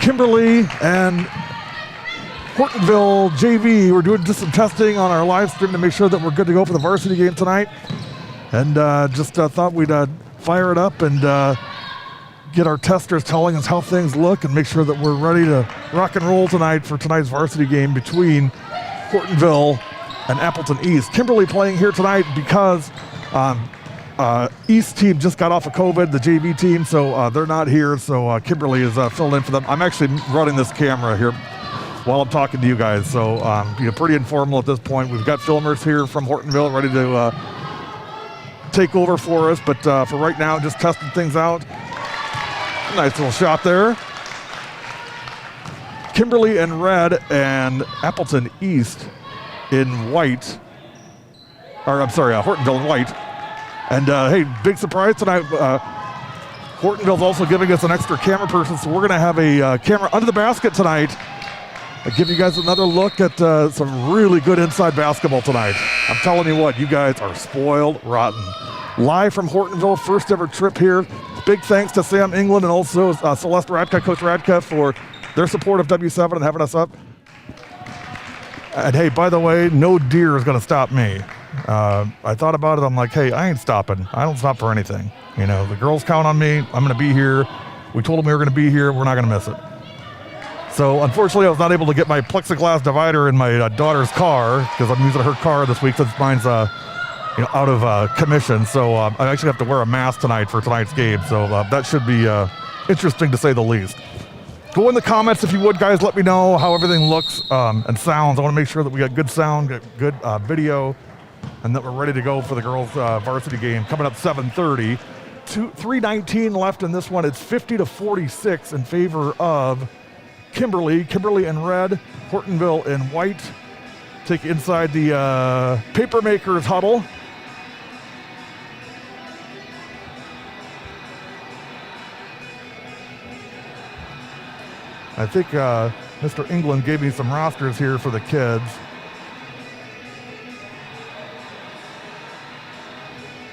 Kimberly and Hortonville JV. We're doing just some testing on our live stream to make sure that we're good to go for the varsity game tonight. And just thought we'd fire it up and get our testers telling us how things look and make sure that we're ready to rock and roll tonight for tonight's varsity game between Hortonville and Appleton East. Kimberly playing here tonight because East team just got off of COVID, the JV team, so they're not here. So Kimberly is filled in for them. I'm actually running this camera here while I'm talking to you guys. So pretty informal at this point. We've got filmers here from Hortonville ready to take over for us, but for right now, just testing things out. Nice little shot there. Kimberly in red and Appleton East in white. Or I'm sorry, Hortonville in white. And hey, big surprise tonight. Hortonville's also giving us an extra camera person, so we're going to have a camera under the basket tonight. I'll give you guys another look at some really good inside basketball tonight. I'm telling you what, you guys are spoiled rotten. Live from Hortonville, first ever trip here. Big thanks to Sam England and also Celeste Radka, Coach Radka, for their support of W7 and having us up. And hey, by the way, no deer is going to stop me. I thought about it. I'm like, hey, I ain't stopping. I don't stop for anything. You know, the girls count on me. I'm going to be here. We told them we were going to be here. We're not going to miss it. So unfortunately, I was not able to get my plexiglass divider in my daughter's car because I'm using her car this week since mine's out of commission. So I actually have to wear a mask tonight for tonight's game. So that should be interesting to say the least. Go in the comments if you would, guys. Let me know how everything looks and sounds. I want to make sure that we got good sound, good video, and that we're ready to go for the girls' varsity game coming up 7:30. 3:19 left in this one. It's 50-46 in favor of Kimberly. Kimberly in red, Hortonville in white. Take inside the Papermakers huddle. I think Mr. England gave me some rosters here for the kids.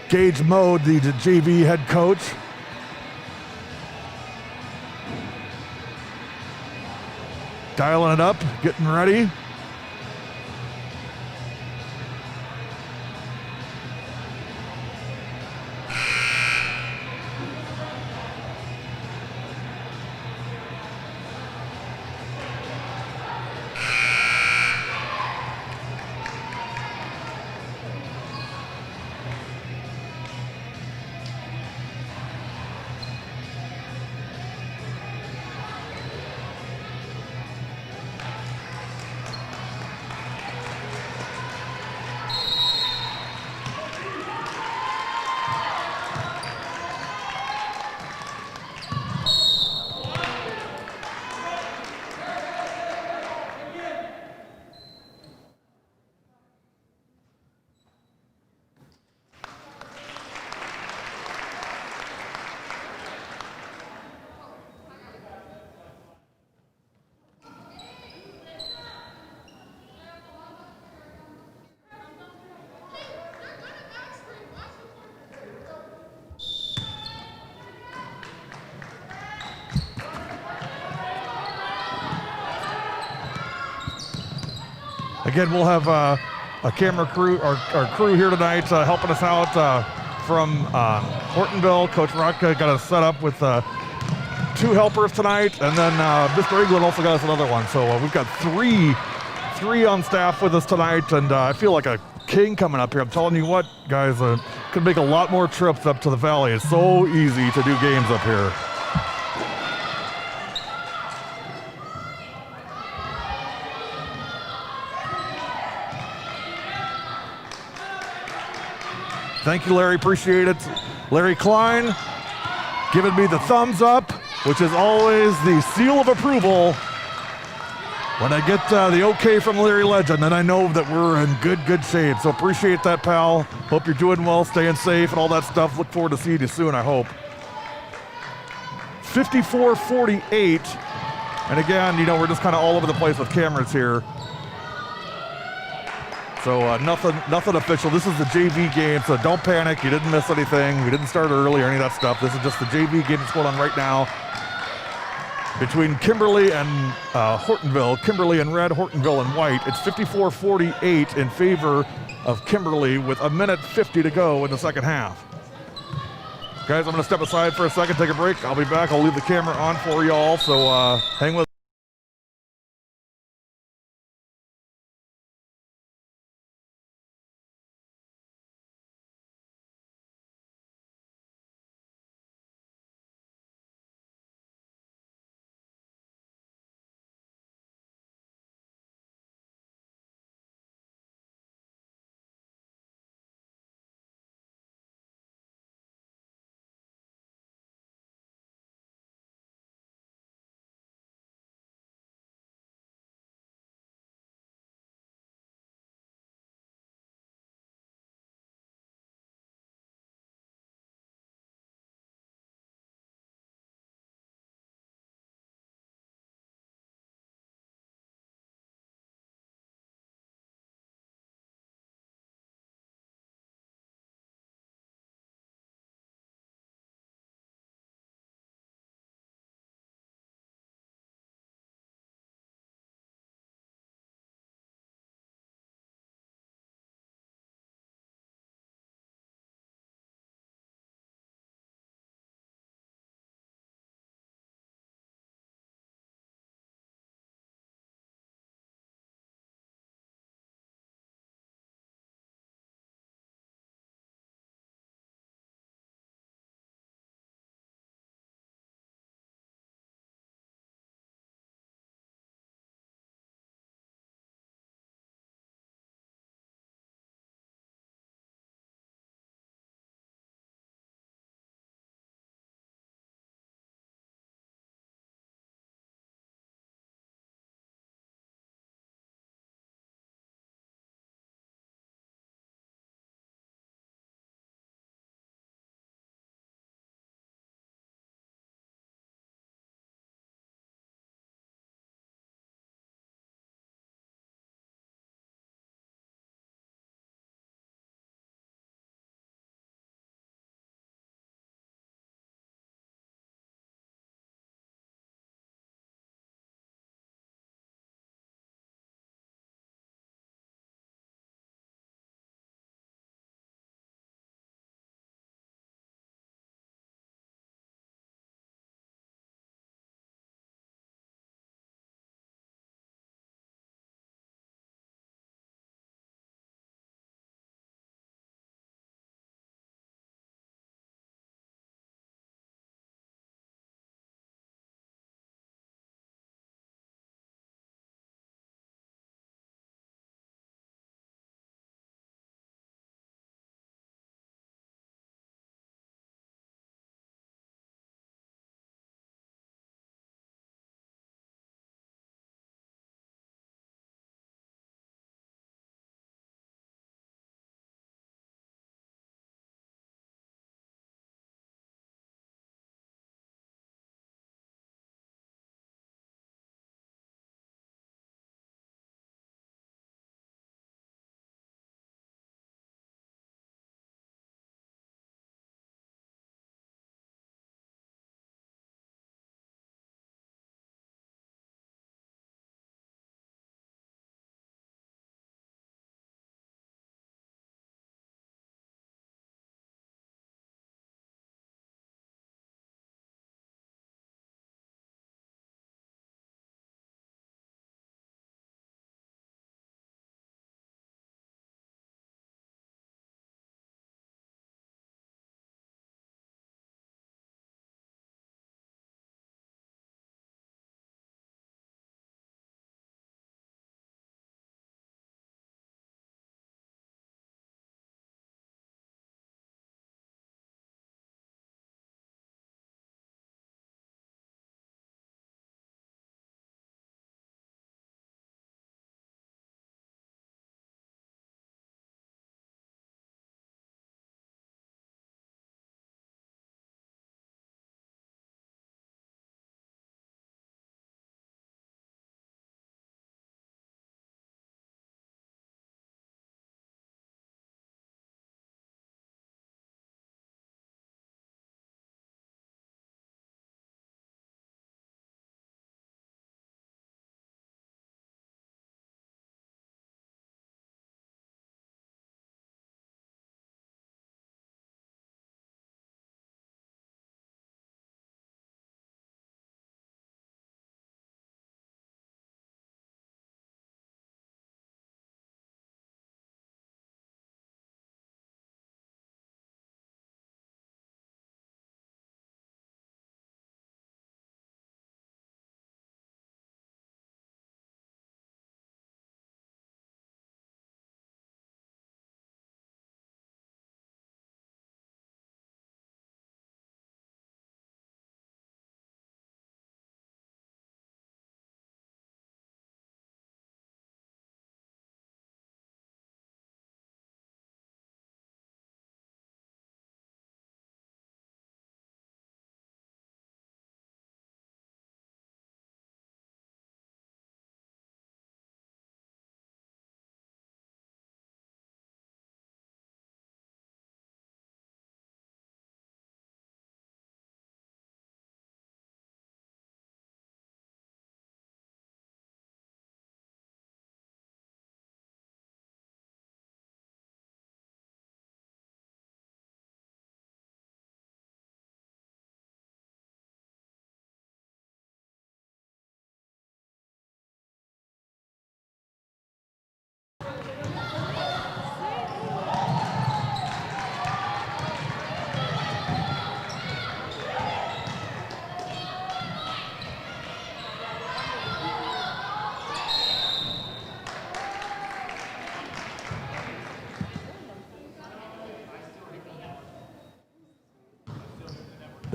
Gage Mode, the JV head coach. Dialing it up, getting ready. Again, we'll have a camera crew, our crew here tonight helping us out from Hortonville. Coach Rodka got us set up with 2 helpers tonight, and then Mr. England also got us another one. So we've got three on staff with us tonight, and I feel like a king coming up here. I'm telling you what, guys, could make a lot more trips up to the valley. It's so easy to do games up here. Thank you, Larry. Appreciate it. Larry Klein giving me the thumbs up, which is always the seal of approval. When I get the okay from Larry Legend, then I know that we're in good shape. So appreciate that, pal. Hope you're doing well, staying safe, and all that stuff. Look forward to seeing you soon, I hope. 54-48. And again, we're just kind of all over the place with cameras here. So nothing official. This is the JV game, so don't panic. You didn't miss anything. We didn't start early or any of that stuff. This is just the JV game that's going on right now. between Kimberly and Hortonville. Kimberly in red, Hortonville in white. It's 54-48 in favor of Kimberly with 1:50 to go in the second half. Guys, I'm going to step aside for a second, take a break. I'll be back. I'll leave the camera on for y'all, so hang with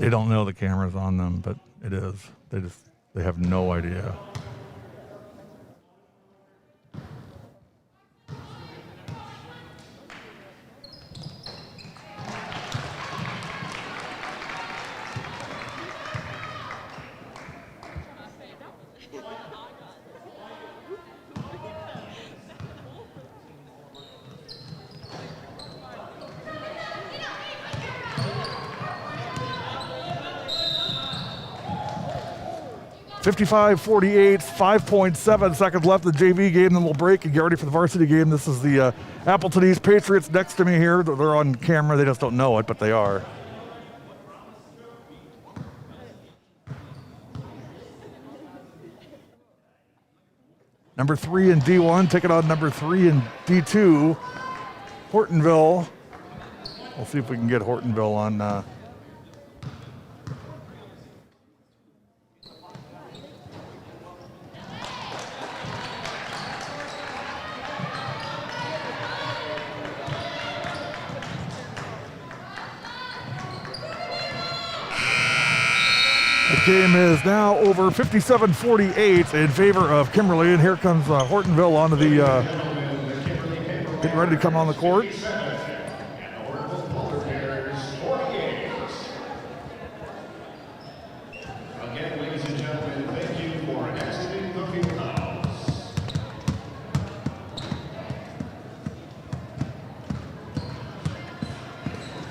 They don't know the camera's on them, but it is. They have no idea. (55-48), 5.7 seconds left in the JV game, then we'll break and get ready for the varsity game. This is the Appleton East Patriots next to me here. They're on camera. They just don't know it, but they are. Number 3 in D1 taking on number 3 in D2, Hortonville. We'll see if we can get Hortonville on. The game is now over 57-48 in favor of Kimberly, and here comes Hortonville onto the, getting ready to come on the court. Again, ladies and gentlemen, thank you for exiting the field house.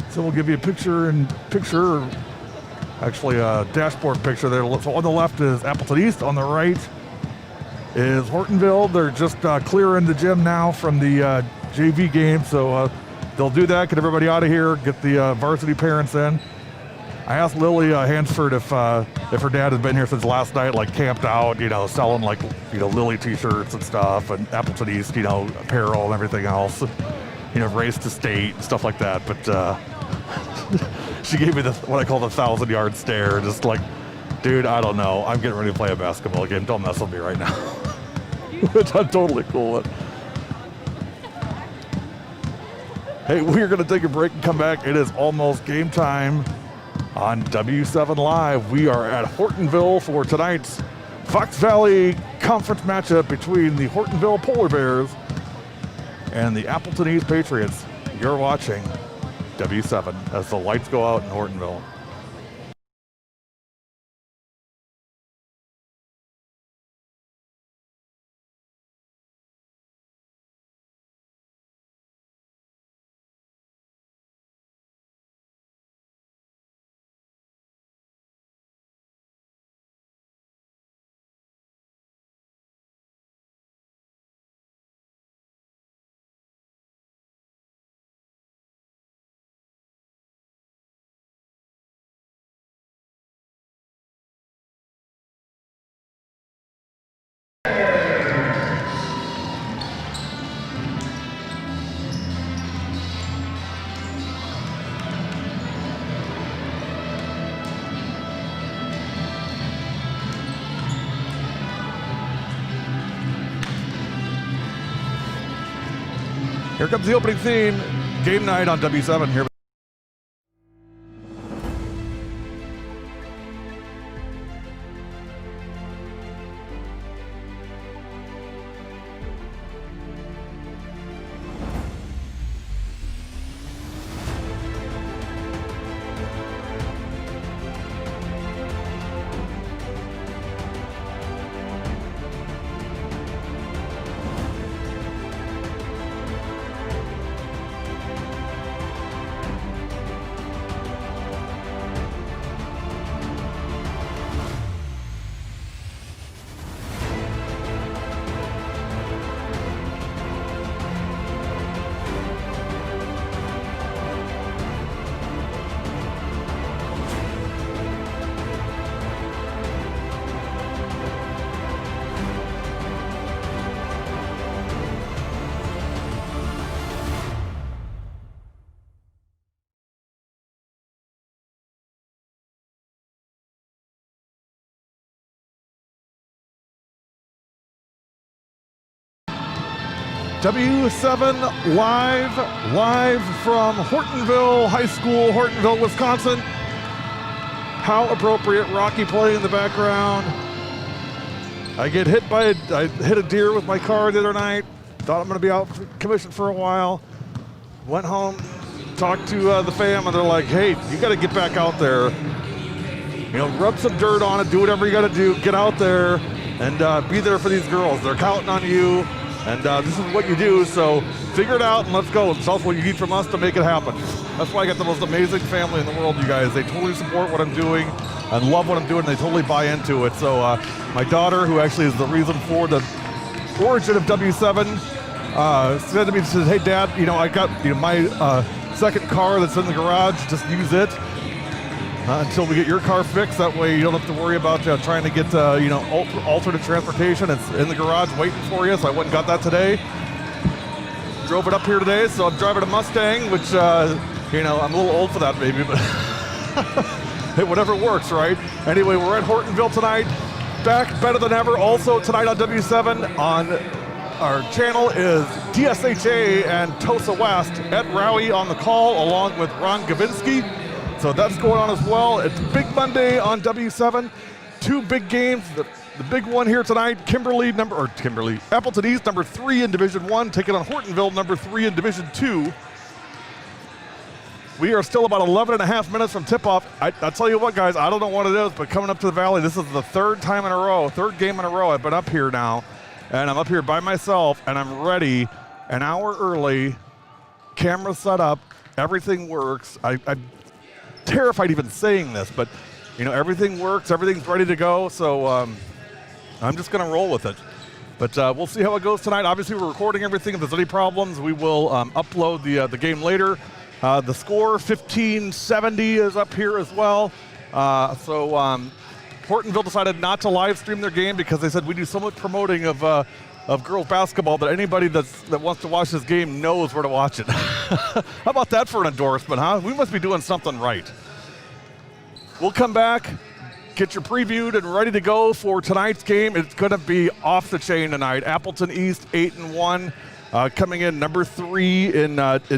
So we'll give you a picture. Actually, a dashboard picture there. So on the left is Appleton East. On the right is Hortonville. They're just clearing the gym now from the JV game. So they'll do that, get everybody out of here, get the varsity parents in. I asked Lily Hansford if her dad had been here since last night, like camped out, selling like, Lily t-shirts and stuff, and Appleton East, apparel and everything else. Race to state and stuff like that. But she gave me what I call the 1,000-yard stare, just like, dude, I don't know. I'm getting ready to play a basketball game. Don't mess with me right now. Which I'm totally cool with. Hey, we're going to take a break and come back. It is almost game time on W7 Live. We are at Hortonville for tonight's Fox Valley Conference matchup between the Hortonville Polar Bears and the Appleton East Patriots. You're watching W7 as the lights go out in Hortonville. Here comes the opening theme. Game night on W7 here. W7 live from Hortonville High School, Hortonville, Wisconsin. How appropriate, Rocky playing in the background. I hit a deer with my car the other night. Thought I'm gonna be out commission for a while. Went home, talked to the fam, and they're like, hey, you gotta get back out there. You know, rub some dirt on it, do whatever you gotta do, get out there and be there for these girls. They're counting on you, and this is what you do, so figure it out and let's go. Tell us what you need from us to make it happen. That's why I got the most amazing family in the world, you guys. They totally support what I'm doing and love what I'm doing. They totally buy into it. So my daughter, who actually is the reason for the origin of W7, said to me, she says, hey Dad, you know, I got my second car that's in the garage, just use it until we get your car fixed. That way you don't have to worry about trying to get alternate transportation. It's in the garage waiting for you. So I went and got that today. Drove it up here today, so I'm driving a Mustang, which I'm a little old for that maybe, but hey, whatever works, right? Anyway, we're at Hortonville tonight, back better than ever. Also tonight on W7 on our channel is DSHA and Tosa West. Ed Rowie on the call along with Ron Gavinsky. So that's going on as well. It's Big Monday on W7. Two big games. The big one here tonight, Appleton East, number 3 in Division 1, taking on Hortonville, number 3 in Division 2. We are still about 11 and a half minutes from tip-off. I'll tell you what, guys, I don't know what it is, but coming up to the Valley, this is the third game in a row I've been up here now. And I'm up here by myself, and I'm ready an hour early, camera set up, everything works. I'm terrified even saying this, but everything works, everything's ready to go, so I'm just gonna roll with it. But we'll see how it goes tonight. Obviously, we're recording everything. If there's any problems, we will upload the game later. The score, 1570, is up here as well. Hortonville decided not to live stream their game because they said we do so much promoting of girls basketball that anybody that wants to watch this game knows where to watch it. How about that for an endorsement, huh? We must be doing something right. We'll come back, get you previewed and ready to go for tonight's game. It's going to be off the chain tonight. Appleton East 8-1, coming in number 3 in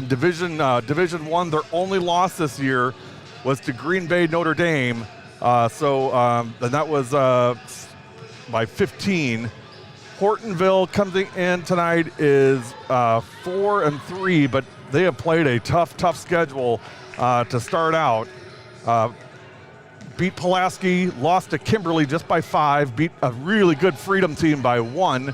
Division 1. Their only loss this year was to Green Bay Notre Dame. And that was by 15. Hortonville coming in tonight is 4-3, but they have played a tough schedule to start out. Beat Pulaski, lost to Kimberly just by 5, beat a really good Freedom team by 1,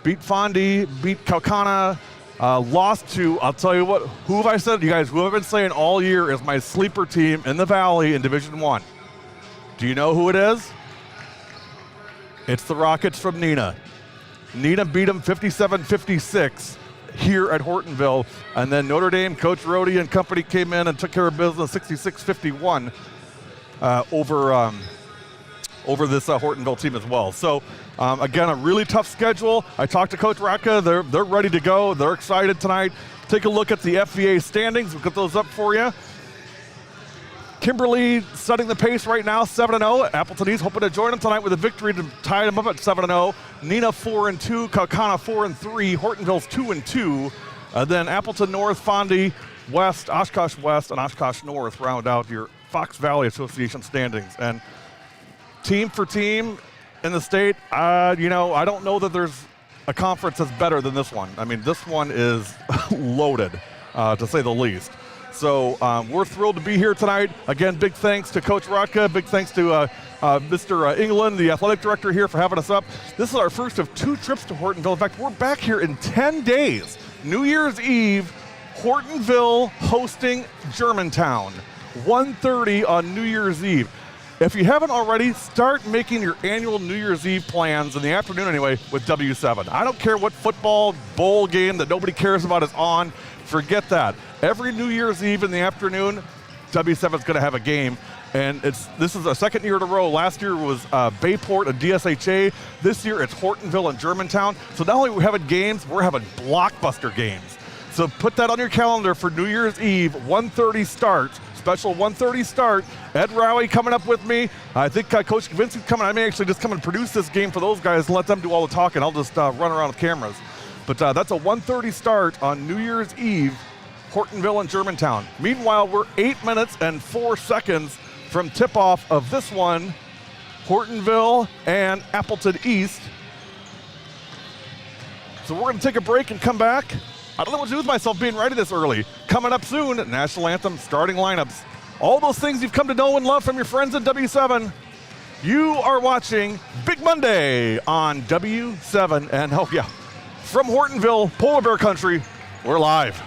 beat Fondy, beat Kalkana, lost to, I'll tell you what, who have I said, you guys, who I've been saying all year is my sleeper team in the Valley in Division 1. Do you know who it is? It's the Rockets from Neenah. Neenah beat them 57-56 here at Hortonville, and then Notre Dame, Coach Rohde and company came in and took care of business 66-51 over this Hortonville team as well. So again, a really tough schedule. I talked to Coach Raka. They're ready to go. They're excited tonight. Take a look at the FVA standings. We'll get those up for you. Kimberly setting the pace right now, 7-0. Appleton East hoping to join them tonight with a victory to tie them up at 7-0. Neenah 4-2, Kalkana 4-3, Hortonville's 2-2. Then Appleton North, Fondy West, Oshkosh West, and Oshkosh North round out your Fox Valley Association standings. And team for team in the state, I don't know that there's a conference that's better than this one. I mean, this one is loaded, to say the least. So we're thrilled to be here tonight. Again, big thanks to Coach Raka. Big thanks to Mr. England, the athletic director here, for having us up. This is our first of 2 trips to Hortonville. In fact, we're back here in 10 days. New Year's Eve, Hortonville hosting Germantown. 1:30 on New Year's Eve. If you haven't already, start making your annual New Year's Eve plans, in the afternoon anyway, with W7. I don't care what football bowl game that nobody cares about is on. Forget that. Every New Year's Eve in the afternoon, W7's going to have a game. And this is a second year in a row. Last year was Bayport and DSHA. This year it's Hortonville and Germantown. So not only are we having games, we're having blockbuster games. So put that on your calendar for New Year's Eve, 1:30 start. Special 1:30 start. Ed Rowie coming up with me. I think Coach Gavinsky's coming. I may actually just come and produce this game for those guys and let them do all the talking. I'll just run around with cameras. But that's a 1:30 start on New Year's Eve, Hortonville and Germantown. Meanwhile, we're 8 minutes and 4 seconds from tip-off of this one, Hortonville and Appleton East. So we're going to take a break and come back. I don't know what to do with myself being ready this early. Coming up soon, National Anthem, starting lineups. All those things you've come to know and love from your friends at W7. You are watching Big Monday on W7. And oh yeah, from Hortonville, Polar Bear Country, we're live.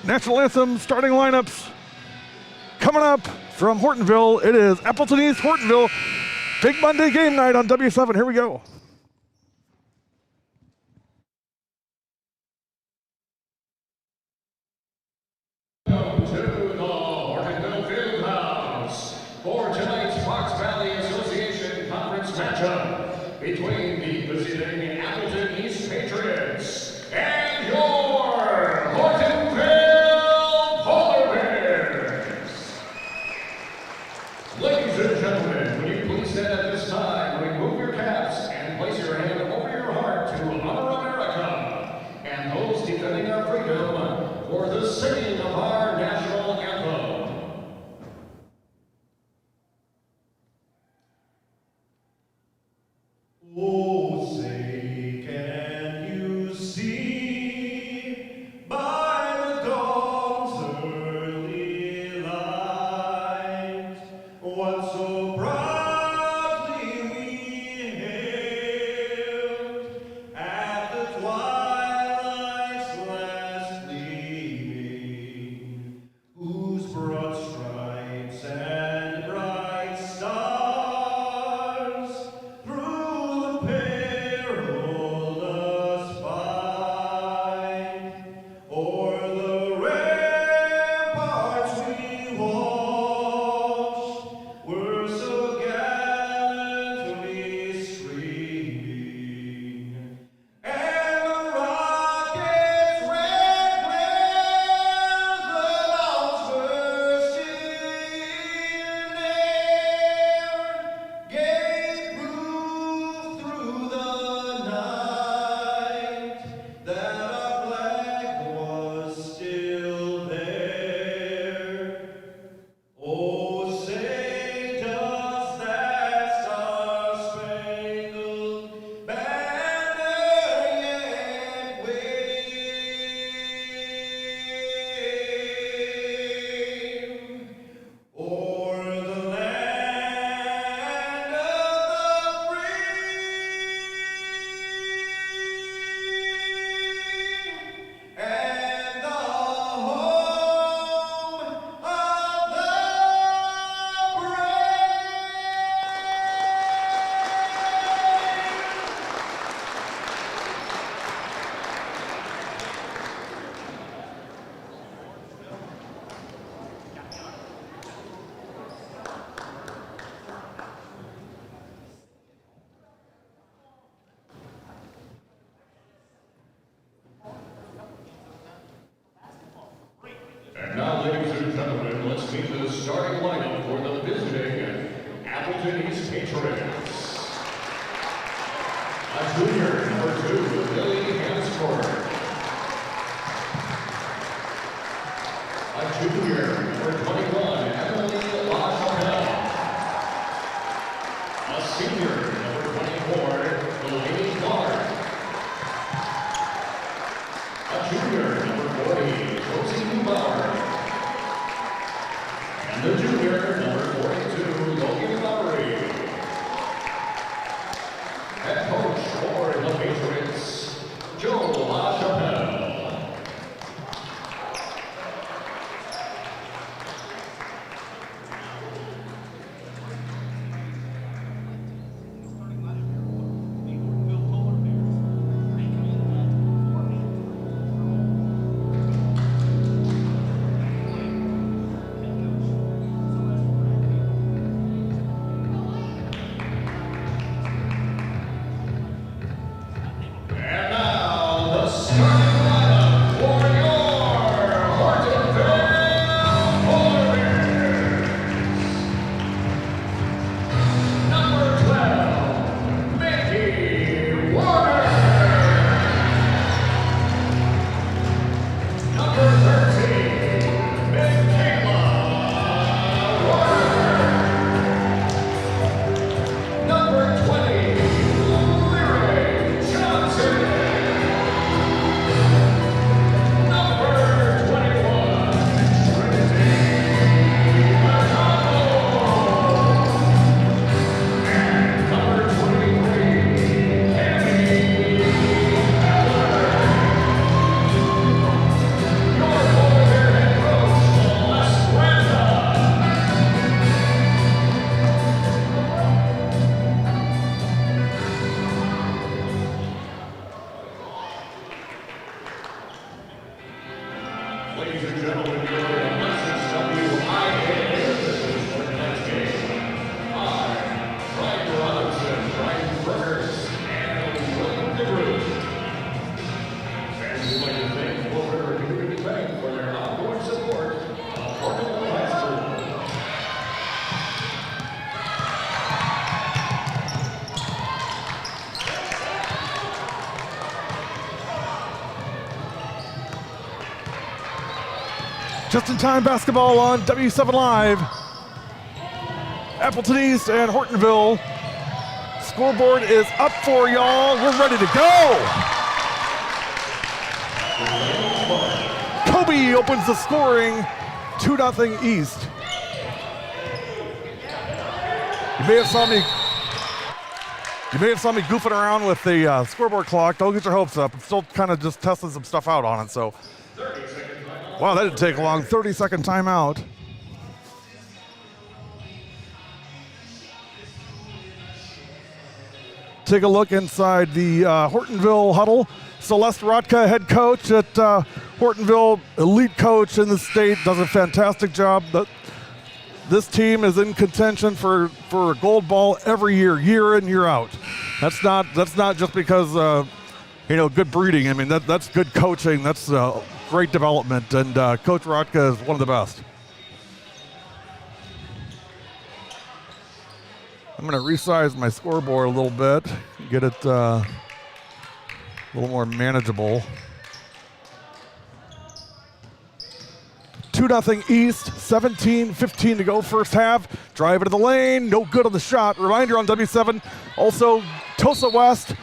National Anthem starting lineups coming up from Hortonville. It is Appleton East, Hortonville. Big Monday game night on W7. Here we go. Welcome to the Hortonville Fieldhouse for tonight's Fox Valley Association Conference matchup between the visiting Appleton East Patriots and your Hortonville Polar Bears. Ladies and gentlemen, will you please stand at this time, remove your caps, and place your hand over your heart to honor America and those defending our freedom for the singing of our national anthem. Oh, say can you see by the dawn's early light what so proudly we hailed at the twilight's last gleaming, whose broad stripes and bright stars through the perilous fight o'er the ramparts we watched were so gallantly streaming, and the rocket's red blaze announced first in air, gave proof through the night that our flag was still there. Oh, say does that star-spangled banner yet wave o'er the land of the free and the home of the brave? And now, ladies and gentlemen, let's meet the starting lineup for the visiting Appleton East Patriots. A junior, number 2, Lily Hansford. A junior, number 21, Emily LaChapelle. A senior, number 24, Delaney Clark. A junior, number 40, Josie Neubauer. And the junior, number 42, Logan Lowry. Head coach for the Patriots, Joe LaChapelle. Just in time basketball on W7 Live. Appleton East and Hortonville. Scoreboard is up for y'all. We're ready to go. Kobe opens the scoring, 2-0 East. You may have saw me goofing around with the scoreboard clock. Don't get your hopes up. I'm still kind of just testing some stuff out on it. So, wow, that didn't take long. 30-second timeout. Take a look inside the Hortonville huddle. Celeste Rotka, head coach at Hortonville, elite coach in the state, does a fantastic job. This team is in contention for a gold ball every year, year in, year out. That's not just because good breeding. I mean that's good coaching. That's great development, and Coach Rotka is one of the best. I'm going to resize my scoreboard a little bit, get it a little more manageable. 2-0 East, 17-15 to go first half. Drive into the lane, no good on the shot. Reminder on W7, also Tosa West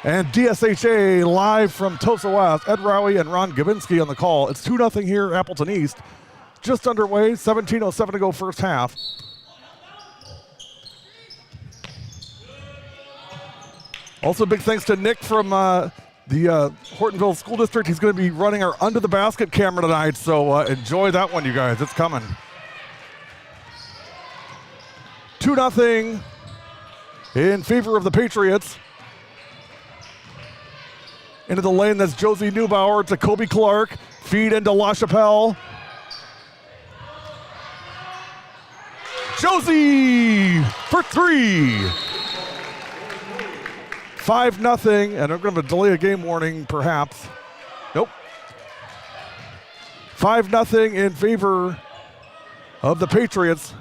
and DSHA live from Tosa West. Ed Rowie and Ron Gavinsky on the call. It's 2-0 here, Appleton East. Just underway, 17:07 to go first half. Also, big thanks to Nick from the Hortonville School District. He's going to be running our Under the Basket camera tonight, so enjoy that one, you guys. It's coming. 2-0 in favor of the Patriots. Into the lane, that's Josie Neubauer to Kobe Clark. Feed into LaChapelle. Josie for three. 5-0, and I'm going to delay a game warning, perhaps. Nope. 5-0 in favor of the Patriots.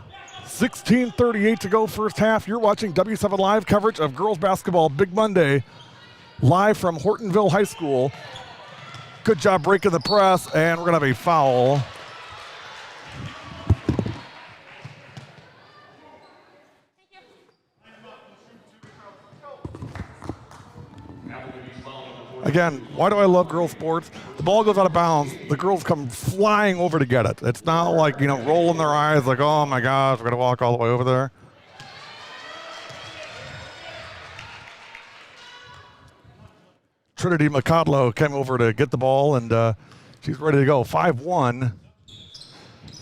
16:38 to go first half. You're watching W7 Live coverage of girls basketball Big Monday, live from Hortonville High School. Good job breaking the press, and we're going to have a foul. Again, why do I love girls sports? The ball goes out of bounds, the girls come flying over to get it. It's not like, rolling their eyes like, oh my gosh, we're gonna walk all the way over there. Trinity McCodlow came over to get the ball, and she's ready to go. 5-1.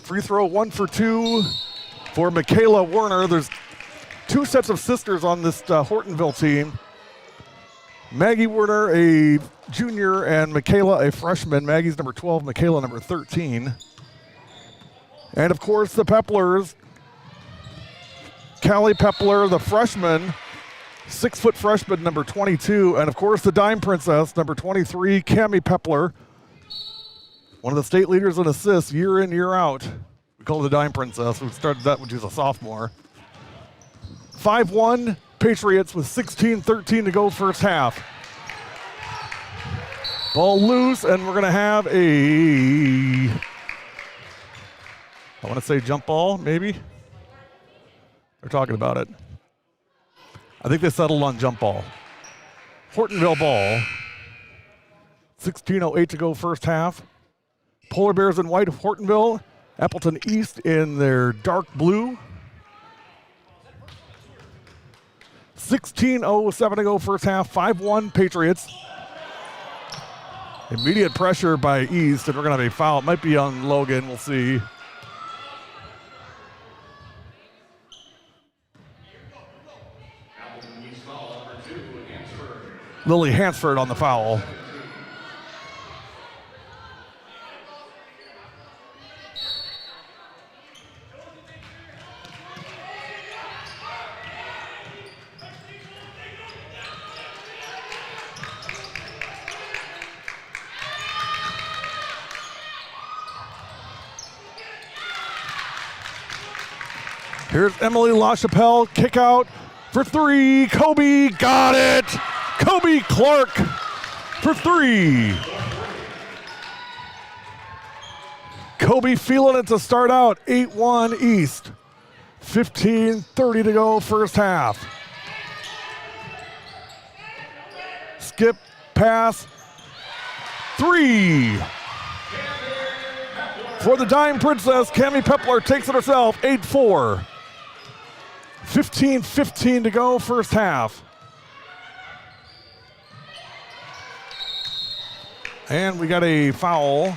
Free throw 1 for 2 for Michaela Werner. There's two sets of sisters on this Hortonville team. Maggie Werner, a junior, and Michaela, a freshman. Maggie's number 12, Michaela number 13. And of course, the Peplers. Callie Pepler, the freshman, 6-foot freshman, number 22. And of course, the Dime Princess, number 23, Cammie Pepler. One of the state leaders in assists year in, year out. We call her the Dime Princess. We started that when she was a sophomore. 5-1. Patriots with 16:13 to go first half. Ball loose, and we're going to have I want to say jump ball, maybe? They're talking about it. I think they settled on jump ball. Hortonville ball. 16:08 to go first half. Polar Bears in white of Hortonville. Appleton East in their dark blue. 16:07 to go first half, 5-1 Patriots. Immediate pressure by East, and we're going to have a foul. It might be on Logan, we'll see. Lily Hansford on the foul. Here's Emily LaChapelle, kick out for three. Kobe got it. Kobe Clark for three. Kobe feeling it to start out, 8-1 East. 15:30 to go first half. Skip, pass, 3. For the Dime Princess, Cami Pepler takes it herself, 8-4. 15:15 to go first half. And we got a foul.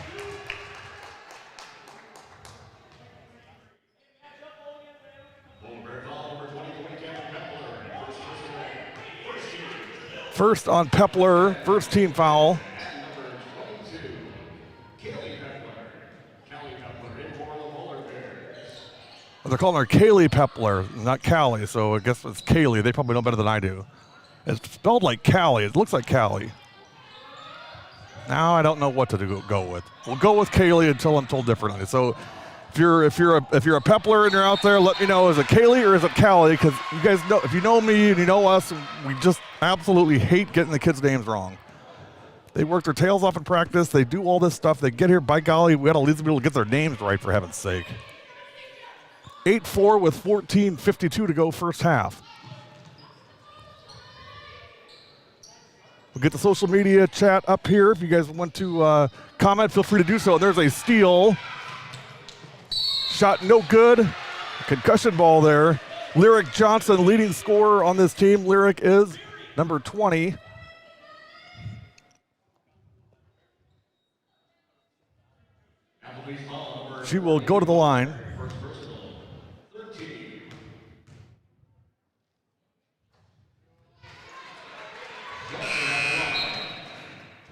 First on Pepler, first team foul. They're calling her Kaylee Pepler, not Callie, so I guess it's Kaylee. They probably know better than I do. It's spelled like Callie. It looks like Callie. Now I don't know what to go with. We'll go with Kaylee until I'm told differently. So if you're a Pepler and you're out there, let me know, is it Kaylee or is it Callie? Because you guys know, if you know me and you know us, we just absolutely hate getting the kids' names wrong. They work their tails off in practice. They do all this stuff. They get here, by golly, we got to at least be able to get their names right, for heaven's sake. 8-4 with 14:52 to go first half. We'll get the social media chat up here. If you guys want to comment, feel free to do so. There's a steal. Shot no good. Concussion ball there. Lyric Johnson, leading scorer on this team. Lyric is number 20. She will go to the line.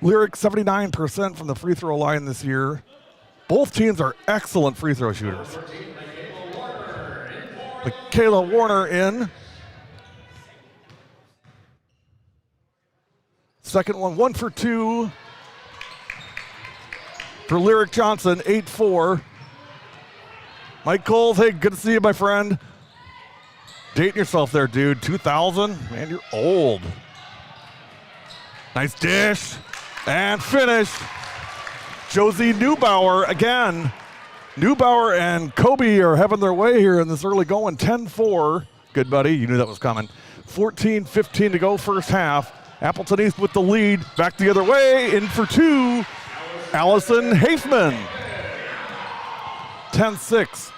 Lyric 79% from the free throw line this year. Both teams are excellent free throw shooters. Michaela Warner in. Second one, 1 for 2. For Lyric Johnson, 8-4. Mike Coles, hey, good to see you, my friend. Dating yourself there, dude. 2000? Man, you're old. Nice dish. And finish. Josie Neubauer again. Neubauer and Kobe are having their way here in this early going. 10-4. Good, buddy. You knew that was coming. 14:15 to go first half. Appleton East with the lead. Back the other way. In for 2. Allison Hafman. 10-6.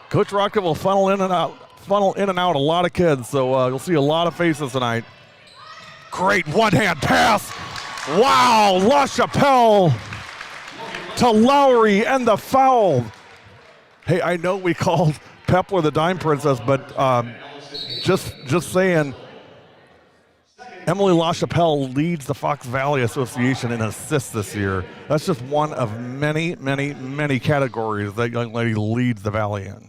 Coach Rocket will funnel in and out a lot of kids, so you'll see a lot of faces tonight. Great one-hand pass. Wow, LaChapelle to Lowry and the foul. Hey, I know we called Pepler the Dime Princess, but just saying, Emily LaChapelle leads the Fox Valley Association in assists this year. That's just one of many, many, many categories that young lady leads the Valley in.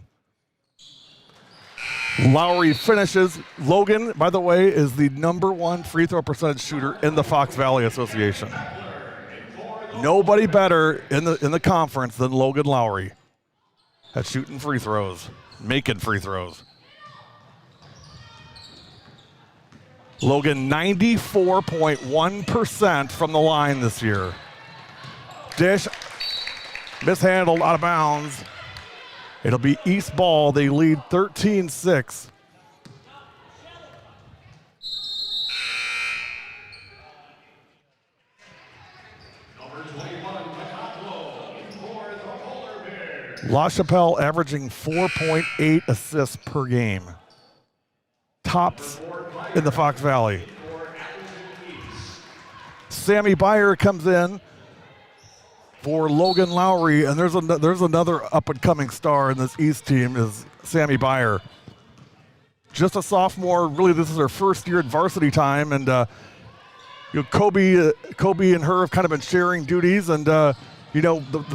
Lowry finishes. Logan, by the way, is the #1 free throw percentage shooter in the Fox Valley Association. Nobody better in the conference than Logan Lowry at shooting free throws, making free throws. Logan, 94.1% from the line this year. Dish, mishandled, out of bounds. It'll be East ball. They lead 13-6. LaChapelle averaging 4.8 assists per game. Tops in the Fox Valley. Sammy Byer comes in for Logan Lowry, and there's another up-and-coming star in this East team is Sammy Byer. Just a sophomore. Really, this is her first year at varsity time, and Kobe and her have kind of been sharing duties. And the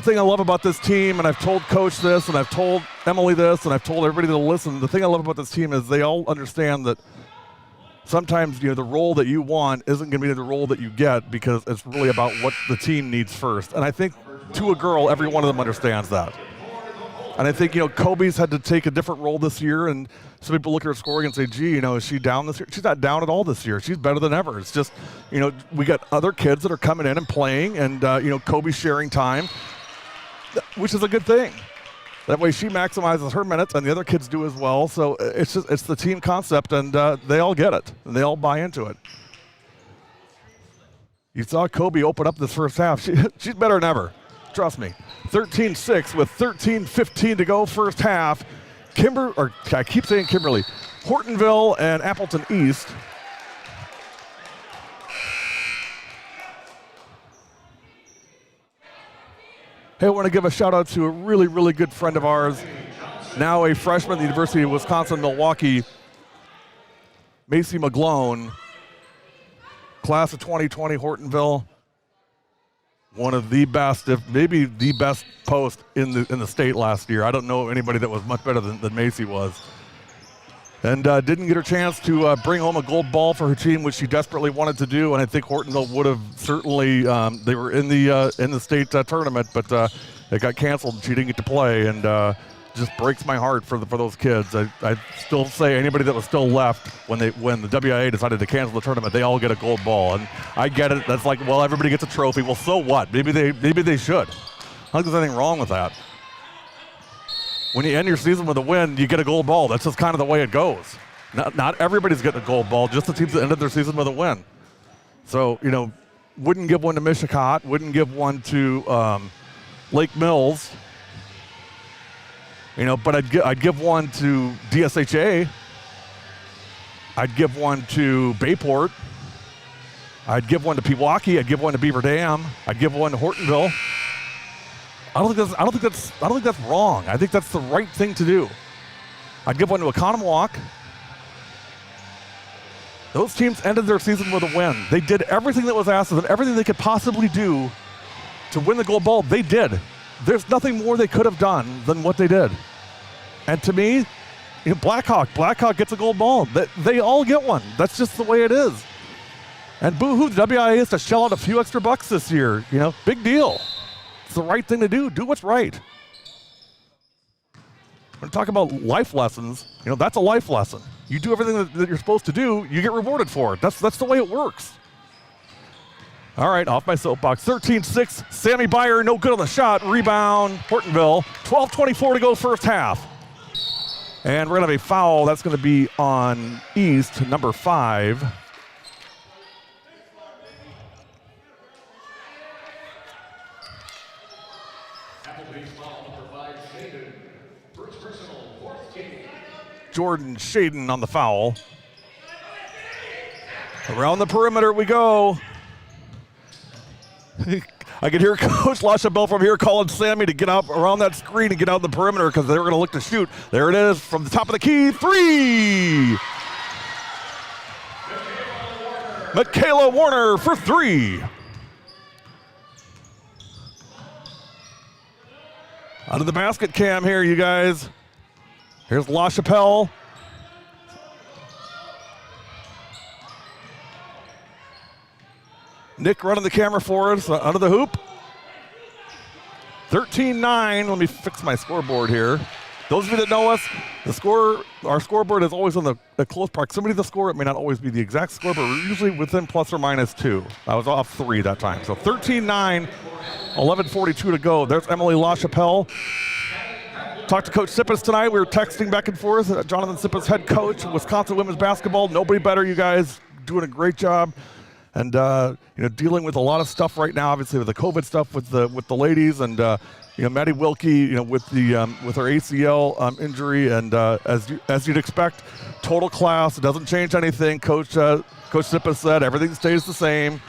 thing I love about this team, and I've told Coach this, and I've told Emily this, and I've told everybody to listen. The thing I love about this team is they all understand that sometimes the role that you want isn't going to be the role that you get, because it's really about what the team needs first. And I think to a girl, every one of them understands that. And I think, Kobe's had to take a different role this year, and some people look at her scoring and say, gee, is she down this year? She's not down at all this year. She's better than ever. It's just, we got other kids that are coming in and playing, and, Kobe's sharing time, which is a good thing. That way she maximizes her minutes, and the other kids do as well. So it's the team concept, and they all get it, and they all buy into it. You saw Kobe open up this first half. She's better than ever. Trust me. 13-6 with 13:15 to go first half. I keep saying Kimberly. Hortonville and Appleton East. Hey, I want to give a shout out to a really, really good friend of ours, now a freshman at the University of Wisconsin-Milwaukee, Macy McGlone, class of 2020, Hortonville. One of the best, if maybe the best post in the state last year. I don't know anybody that was much better than Macy was. And didn't get her chance to bring home a gold ball for her team, which she desperately wanted to do. And I think Hortonville would have certainly. They were in the state tournament, but it got canceled and she didn't get to play. And just breaks my heart for those kids. I still say anybody that was still left when the WIA decided to cancel the tournament, they all get a gold ball. And I get it. That's like, well, everybody gets a trophy. Well, so what? Maybe they should. I don't think there's anything wrong with that. When you end your season with a win, you get a gold ball. That's just kind of the way it goes. Not everybody's getting a gold ball, just the teams that ended their season with a win. So, wouldn't give one to Mishicot, wouldn't give one to Lake Mills. But I'd give one to DSHA. I'd give one to Bayport. I'd give one to Pewaukee. I'd give one to Beaver Dam. I'd give one to Hortonville. I don't think that's wrong. I think that's the right thing to do. I'd give one to Oconomowoc. Those teams ended their season with a win. They did everything that was asked of them, everything they could possibly do to win the gold ball. They did. There's nothing more they could have done than what they did. And to me, Blackhawk gets a gold ball. They all get one. That's just the way it is. And boo-hoo, the WIA is to shell out a few extra bucks this year. Big deal. It's the right thing to do. Do what's right. When we talk about life lessons, that's a life lesson. You do everything that you're supposed to do, you get rewarded for it. That's the way it works. All right, off my soapbox. 13-6, Sammy Byer, no good on the shot. Rebound, Hortonville. 12:24 to go first half. And we're going to have a foul. That's going to be on East, number 5. Jordan Shaden on the foul. Around the perimeter we go. I could hear Coach LaChapelle from here calling Sammy to get out around that screen and get out the perimeter because they were going to look to shoot. There it is from the top of the key. 3! Michaela Warner for 3. Out of the basket cam here, you guys. Here's LaChapelle. Nick running the camera for us under the hoop. 13-9. Let me fix my scoreboard here. Those of you that know us, our scoreboard is always on the close proximity of the score. It may not always be the exact score, but we're usually within plus or minus 2. I was off 3 that time. So 13-9, 11:42 to go. There's Emily LaChapelle. Talked to Coach Sippis tonight. We were texting back and forth. Jonathan Sippis, head coach, Wisconsin women's basketball. Nobody better, you guys. Doing a great job. And dealing with a lot of stuff right now, obviously with the COVID stuff with the ladies, and Maddie Wilkie, with her ACL injury, and as you'd expect, total class. It doesn't change anything. Coach Sippis said everything stays the same.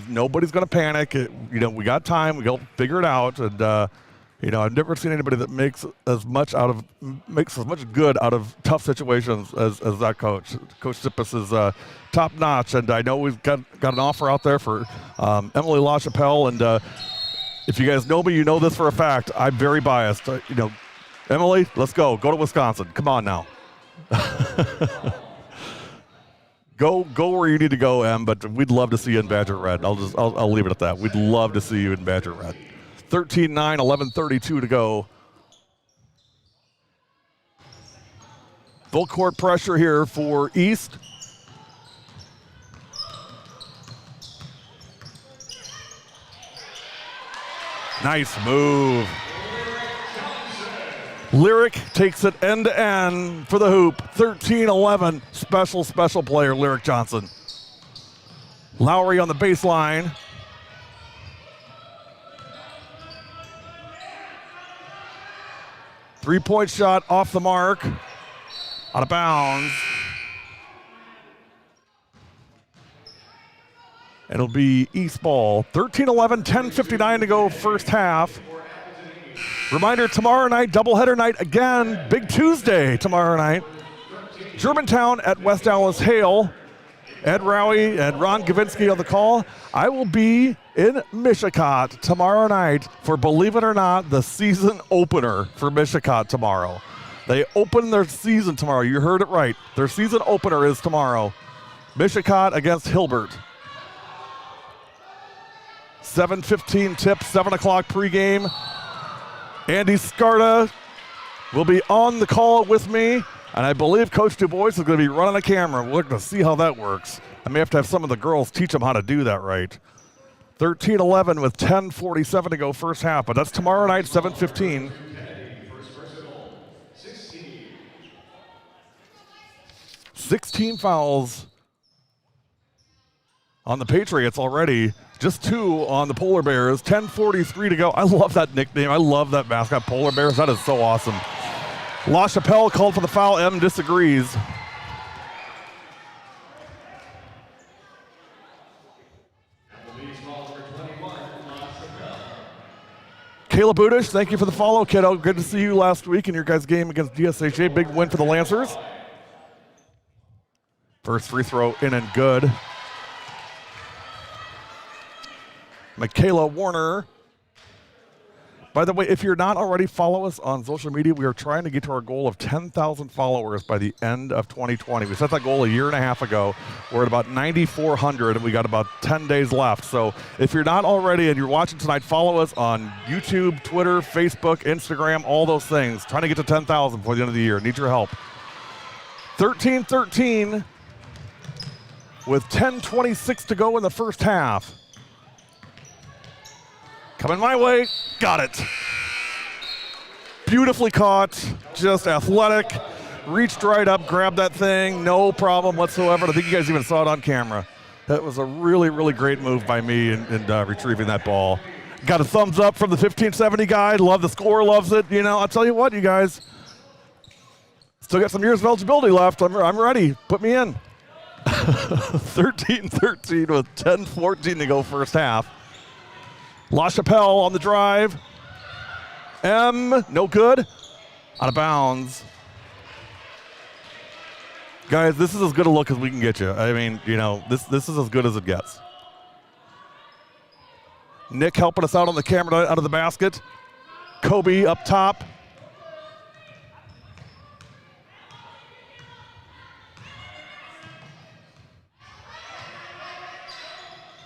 Nobody's going to panic. We got time. We go figure it out. And I've never seen anybody that makes as much good out of tough situations as that coach. Coach Sippis is top notch, and I know we've got an offer out there for Emily LaChapelle. And if you guys know me, you know this for a fact. I'm very biased. Emily, let's go. Go to Wisconsin. Come on now. Go where you need to go, Em. But we'd love to see you in Badger Red. I'll leave it at that. We'd love to see you in Badger Red. 13-9, 11:32 to go. Full court pressure here for East. Nice move. Lyric takes it end to end for the hoop. 13-11. Special player, Lyric Johnson. Lowry on the baseline. Three-point shot off the mark. Out of bounds. It'll be East ball. 13-11, 10:59 to go first half. Reminder, tomorrow night, doubleheader night again. Big Tuesday tomorrow night. Germantown at West Dallas Hale. Ed Rowie and Ron Gavinsky on the call. I will be in Mishicot tomorrow night for, believe it or not, the season opener for Mishicot tomorrow. They open their season tomorrow. You heard it right. Their season opener is tomorrow. Mishicot against Hilbert. 7:15 tip, 7 o'clock pregame. Andy Scarta will be on the call with me, and I believe Coach Du Bois is going to be running a camera. We're going to see how that works. I may have to have some of the girls teach them how to do that right. 13-11 with 10:47 to go first half, but that's tomorrow night, 7:15. 16 fouls on the Patriots already. Just 2 on the Polar Bears. 10:43 to go. I love that nickname. I love that mascot, Polar Bears. That is so awesome. La Chapelle called for the foul. M disagrees. Kayla Budish, thank you for the follow, kiddo. Good to see you last week in your guys' game against DSHA. Big win for the Lancers. First free throw in and good. Michaela Warner. By the way, if you're not already, follow us on social media. We are trying to get to our goal of 10,000 followers by the end of 2020. We set that goal a year and a half ago. We're at about 9,400, and we got about 10 days left. So if you're not already and you're watching tonight, follow us on YouTube, Twitter, Facebook, Instagram, all those things. Trying to get to 10,000 before the end of the year. Need your help. 13-13 with 10:26 to go in the first half. Coming my way, got it. Beautifully caught, just athletic, reached right up, grabbed that thing, no problem whatsoever. I think you guys even saw it on camera. That was a really, really great move by me in retrieving that ball. Got a thumbs up from the 1570 guy, love the score, loves it. You know, I'll tell you what, you guys, still got some years of eligibility left. I'm ready, put me in. 13-13 with 10:14 to go first half. La Chapelle on the drive. M, no good. Out of bounds. Guys, this is as good a look as we can get you. I mean, you know, this is as good as it gets. Nick helping us out on the camera out of the basket. Kobe up top.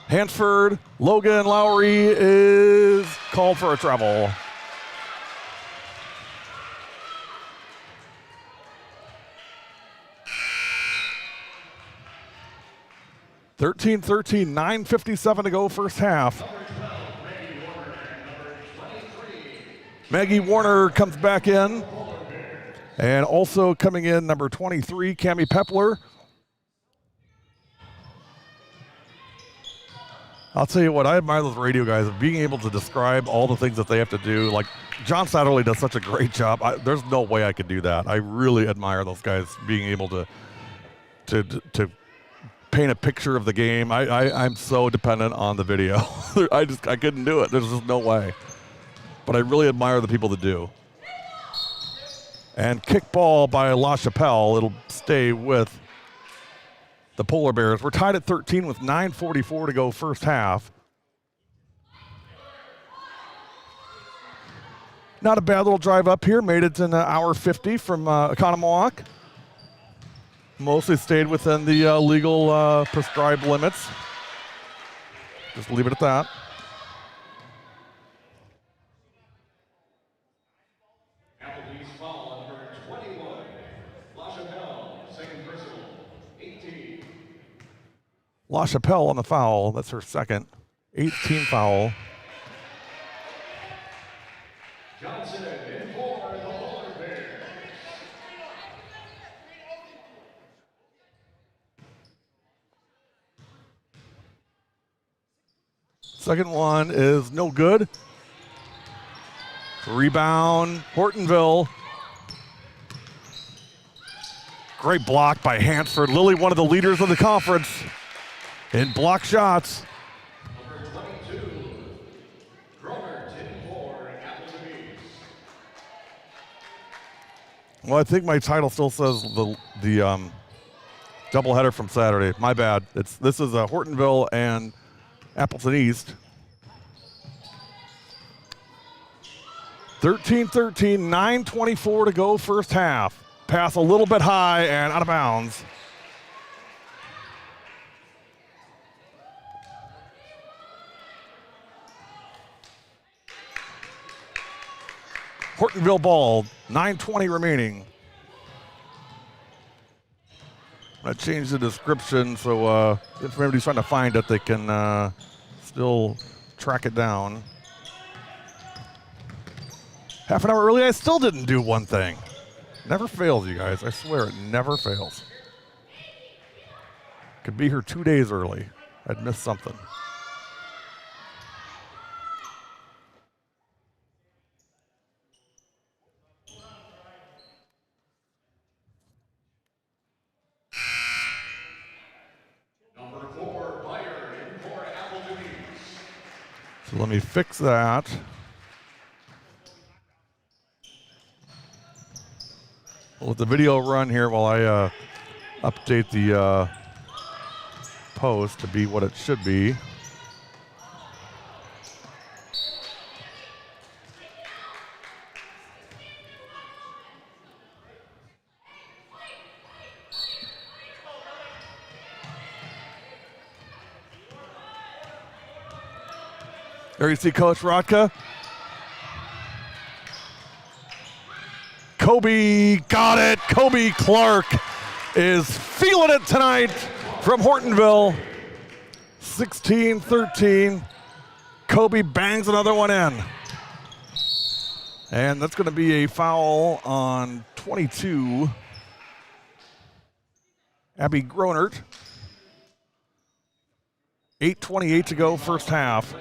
Hansford, Logan Lowry is called for a travel. (13-13), 9:57 to go first half. Maggie Warner comes back in. And also coming in, number 23, Cammie Pepler. I'll tell you what, I admire those radio guys of being able to describe all the things that they have to do. Like, John Satterley does such a great job. There's no way I could do that. I really admire those guys being able to paint a picture of the game. I'm so dependent on the video. I couldn't do it. There's just no way. But I really admire the people that do. And kick ball by La Chapelle. It'll stay with the Polar Bears. We're tied at 13 with 9:44 to go first half. Not a bad little drive up here. Made it in an hour 50 from Economowoc. Mostly stayed within the legal prescribed limits. Just leave it at that. LaChapelle on the foul. That's her second. 8th team foul. Johnson in for the Polar Bears. Second one is no good. Rebound, Hortonville. Great block by Hansford. Lily, one of the leaders of the conference in block shots. Number 22, Groner in for Applebee's. Well, I think my title still says the doubleheader from Saturday. My bad. This is Hortonville and Appleton East. 13-13, 9:24 to go first half. Pass a little bit high and out of bounds. Hortonville ball, 9:20 remaining. I'm going to change the description so if anybody's trying to find it, they can still track it down. Half an hour early, I still didn't do one thing. Never fails, you guys. I swear it never fails. Could be here 2 days early. I'd miss something. Number 4, Meyer in for Applebee's. So let me fix that. We'll let the video run here while I update the post to be what it should be. There you see Coach Rotka. Kobe got it. Kobe Clark is feeling it tonight from Hortonville. 16-13. Kobe bangs another one in. And that's going to be a foul on 22. Abby Gronert. 8:28 to go first half.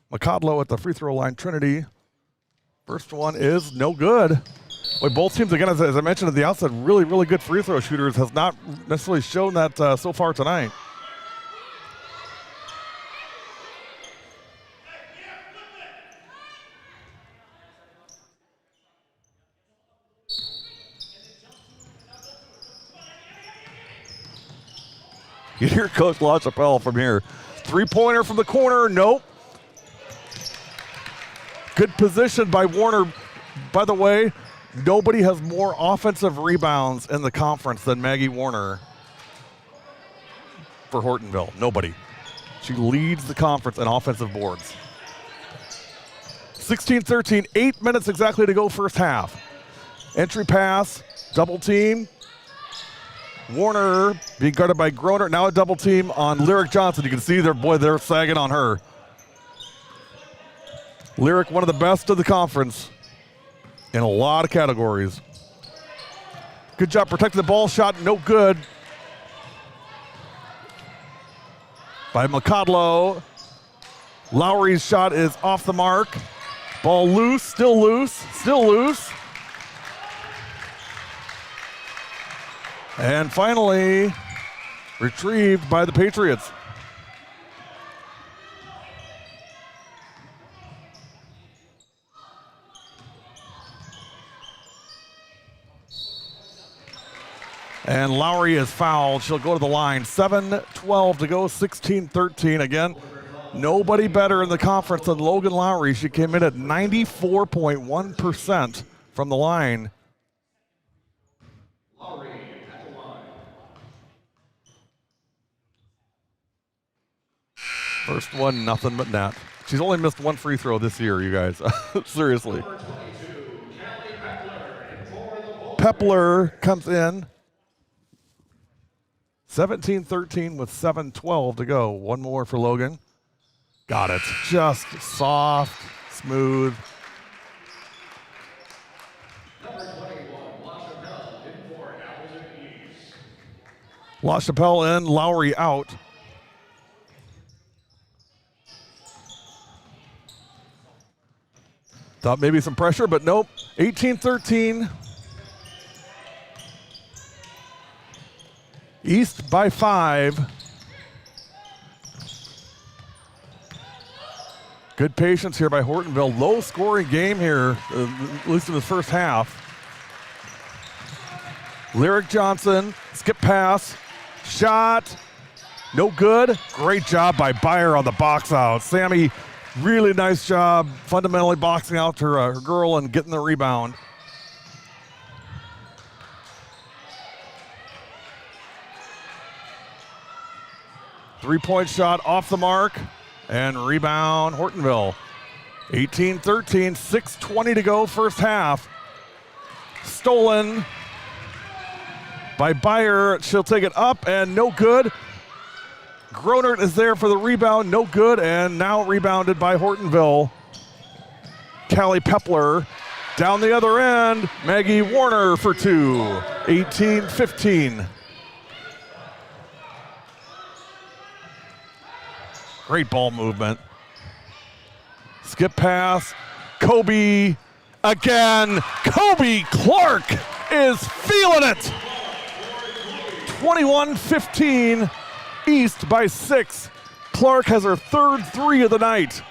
McCodlow at the free throw line. Trinity. First one is no good. Boy, both teams, again, as I mentioned at the outset, really, really good free throw shooters. Has not necessarily shown that so far tonight. You hear Coach LaChapelle from here. Three-pointer from the corner, nope. Good position by Warner. By the way, nobody has more offensive rebounds in the conference than Maggie Warner for Hortonville. Nobody. She leads the conference in offensive boards. 16-13, 8 minutes exactly to go first half. Entry pass, double team. Warner being guarded by Groner. Now a double team on Lyric Johnson. You can see they're sagging on her. Lyric, one of the best of the conference in a lot of categories. Good job protecting the ball. Shot no good by McCodlow. Lowry's shot is off the mark. Ball loose, still loose, still loose. And finally retrieved by the Patriots. And Lowry is fouled. She'll go to the line. 7:12 to go, 16-13. Again, nobody better in the conference than Logan Lowry. She came in at 94.1% from the line. Lowry at the line. First one, nothing but net. She's only missed one free throw this year, you guys. Seriously. Pepler comes in. 17-13 with 7:12 to go. One more for Logan. Got it. Just soft, smooth. LaChapelle in, Lowry out. Thought maybe some pressure, but nope. 18-13. East by 5. Good patience here by Hortonville. Low scoring game here, at least in the first half. Lyric Johnson, skip pass, shot, no good. Great job by Beyer on the box out. Sammy, really nice job fundamentally boxing out her girl and getting the rebound. Three-point shot off the mark and rebound Hortonville. 18-13, 6:20 to go first half. Stolen by Beyer. She'll take it up and no good. Gronert is there for the rebound, no good, and now rebounded by Hortonville. Callie Pepler down the other end. Maggie Warner for 2. 18-15. Great ball movement. Skip pass. Kobe again. Kobe Clark is feeling it. 21-15. East by 6. Clark has her third 3 of the night.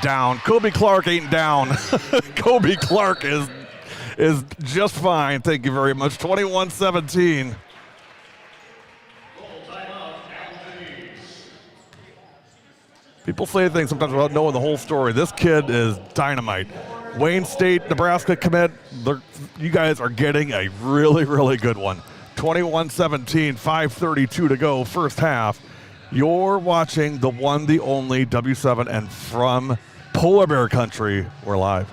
Down. Kobe Clark ain't down. Kobe Clark is just fine. Thank you very much. 21-17. People say things sometimes without knowing the whole story. This kid is dynamite. Wayne State, Nebraska commit. You guys are getting a really, really good one. 21-17, 5:32 to go, first half. You're watching the one, the only W7, and from Polar Bear Country, we're live.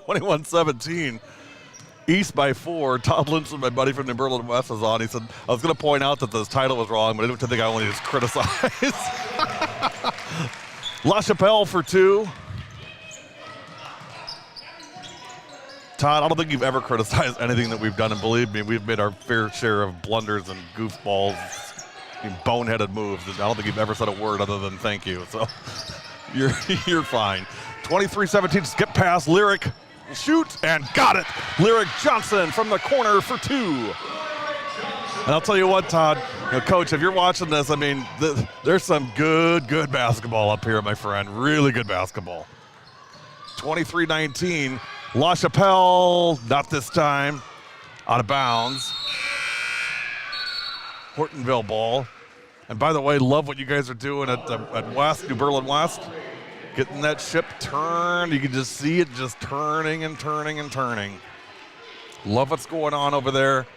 (21-17). East by 4. Todd Lindson, my buddy from New Berlin West, was on. He said, I was going to point out that this title was wrong, but I didn't think I only just criticized. LaChapelle for 2. Todd, I don't think you've ever criticized anything that we've done, and believe me, we've made our fair share of blunders and goofballs, boneheaded moves. I don't think you've ever said a word other than thank you, so you're fine. 23-17, skip pass, Lyric, shoot, and got it. Lyric Johnson from the corner for 2. And I'll tell you what, Todd, Coach, if you're watching this, I mean, there's some good basketball up here, my friend. Really good basketball. 23-19, LaChapelle, not this time, out of bounds. Hortonville ball. And by the way, love what you guys are doing at West, New Berlin West. Getting that ship turned. You can just see it just turning and turning and turning. Love what's going on over there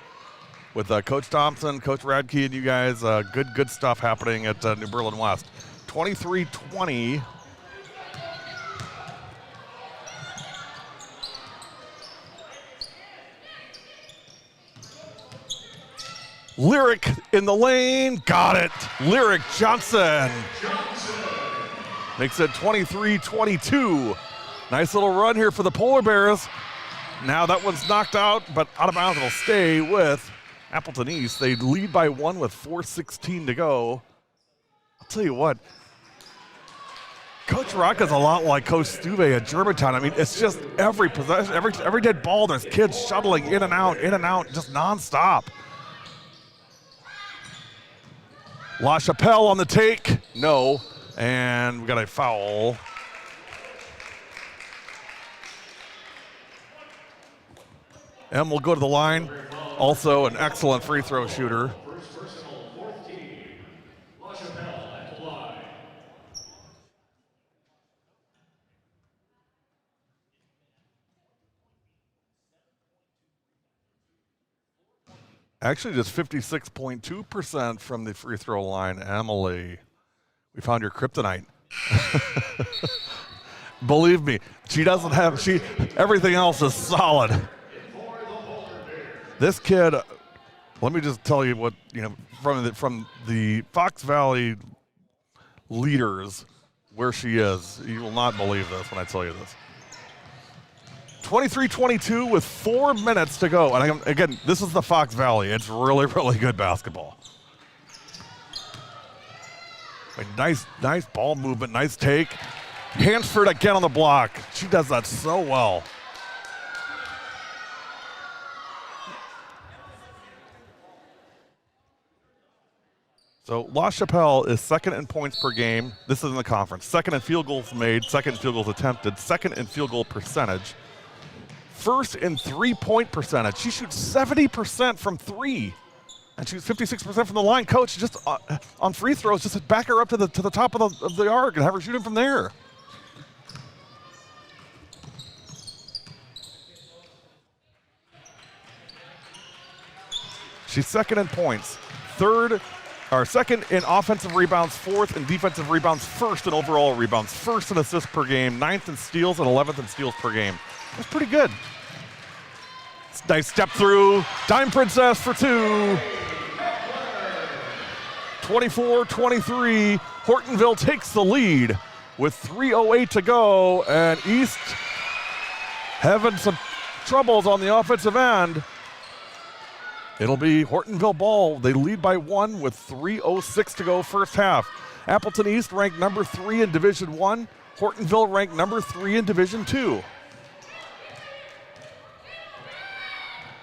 with Coach Thompson, Coach Radke, and you guys. Good stuff happening at New Berlin West. 23-20. Lyric in the lane. Got it. Lyric Johnson. Makes it 23-22. Nice little run here for the Polar Bears. Now that one's knocked out, but out of bounds. It'll stay with Appleton East. They lead by 1 with 4:16 to go. I'll tell you what, Coach Rocca's a lot like Coach Stuve at Germantown. I mean, it's just every possession, every dead ball, there's kids shuttling in and out, just nonstop. La Chapelle on the take, no, and we got a foul. M will go to the line, also an excellent free throw shooter. First personal, fourth team. La Chapelle at the line. Actually, just 56.2% from the free throw line. Emily, we found your kryptonite. Believe me, she doesn't have, everything else is solid. This kid, let me just tell you what, from the Fox Valley leaders, where she is. You will not believe this when I tell you this. 23-22 with 4 minutes to go. And again, this is the Fox Valley. It's really, really good basketball. Nice ball movement, nice take. Hansford again on the block. She does that so well. So La Chapelle is second in points per game. This is in the conference. Second in field goals made, second in field goals attempted, second in field goal percentage. First in three-point percentage. She shoots 70% from three, and shoots 56% from the line. Coach, just on free throws, just back her up to the top of the arc and have her shoot him from there. She's second in points, second in offensive rebounds, fourth in defensive rebounds, first in overall rebounds, first in assists per game, 9th in steals, and 11th in steals per game. That's pretty good. Nice step through, Dime Princess for two. 24-23, Hortonville takes the lead with 3:08 to go, and East having some troubles on the offensive end. It'll be Hortonville ball. They lead by 1 with 3:06 to go first half. Appleton East ranked number 3 in Division I. Hortonville ranked number 3 in Division II.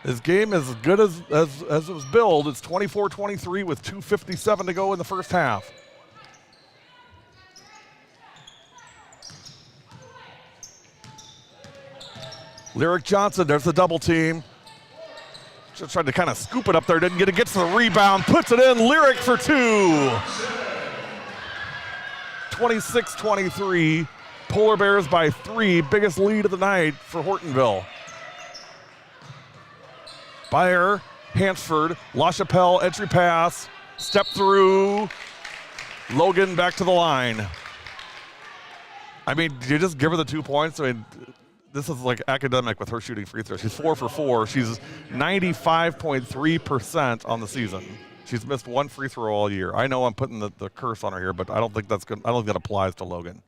This game is as good as it was billed. It's 24-23 with 2:57 to go in the first half. Lyric Johnson, there's the double team. Just tried to kind of scoop it up there, didn't get it, gets the rebound, puts it in, Lyric for two. 26-23, Polar Bears by 3, biggest lead of the night for Hortonville. Bayer, Hansford, La Chapelle, entry pass, step through, Logan back to the line. I mean, did you just give her the 2 points? I mean, this is like academic with her shooting free throws. She's 4 for 4. She's 95.3% on the season. She's missed 1 free throw all year. I know I'm putting the curse on her here, but I don't think that's good. I don't think that applies to Logan.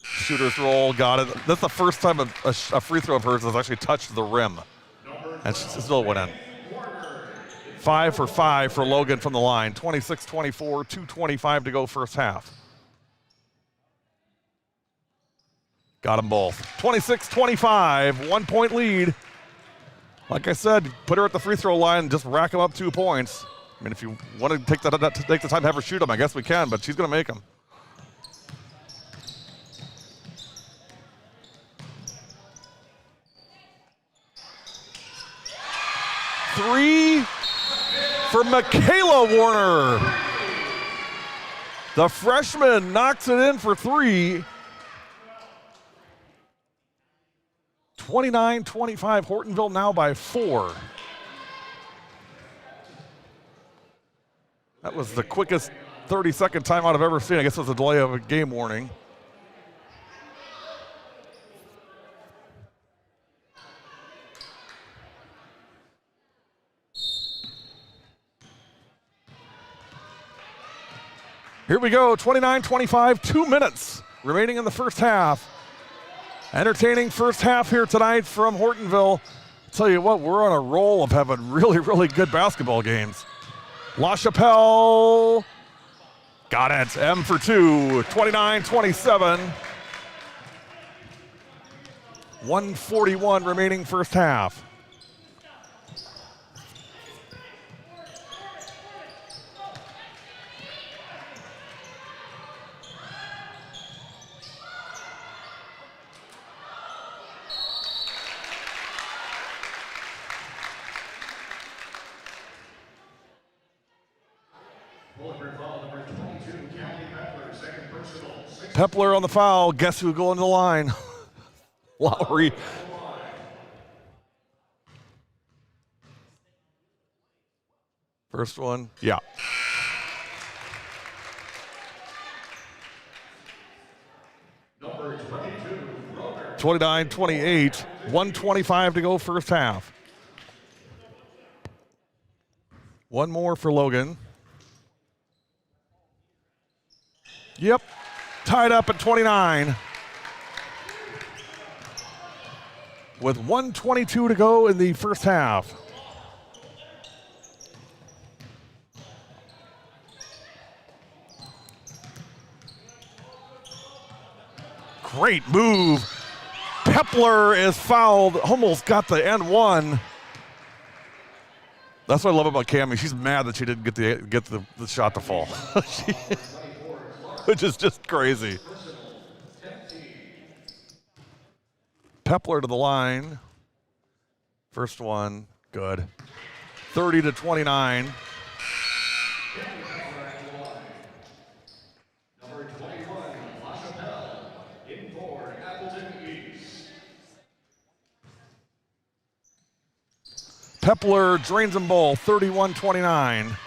Shooter's roll, got it. That's the first time a free throw of hers has actually touched the rim, and she still went in. 5 for 5 for Logan from the line. 26-24, 2:25 to go first half. Got them both. 26-25, 1 point lead. Like I said, put her at the free throw line and just rack them up 2 points. I mean, if you want to take the time to have her shoot them, I guess we can, but she's going to make them. Three for Michaela Warner. The freshman knocks it in for 3. 29-25, Hortonville now by 4. That was the quickest 30-second timeout I've ever seen. I guess it was a delay of a game warning. Here we go, 29-25, 2 minutes remaining in the first half. Entertaining first half here tonight from Hortonville. Tell you what, we're on a roll of having really, really good basketball games. La Chapelle got it. M for 2, 29-27. 1:41 remaining first half. Pepler on the foul. Guess who going to the line? Lowry. First one, yeah. Number 22, 29-28, 1:25 to go first half. One more for Logan. Yep, tied up at 29. With 1:22 to go in the first half. Great move. Pepler is fouled, almost got the N1. That's what I love about Cammie. She's mad that she didn't get the shot to fall, which is just crazy. Pepler to the line. First one, good. 30-29. Number 21, La Chapelle, in for Appleton East. Pepler drains them both, 31-29.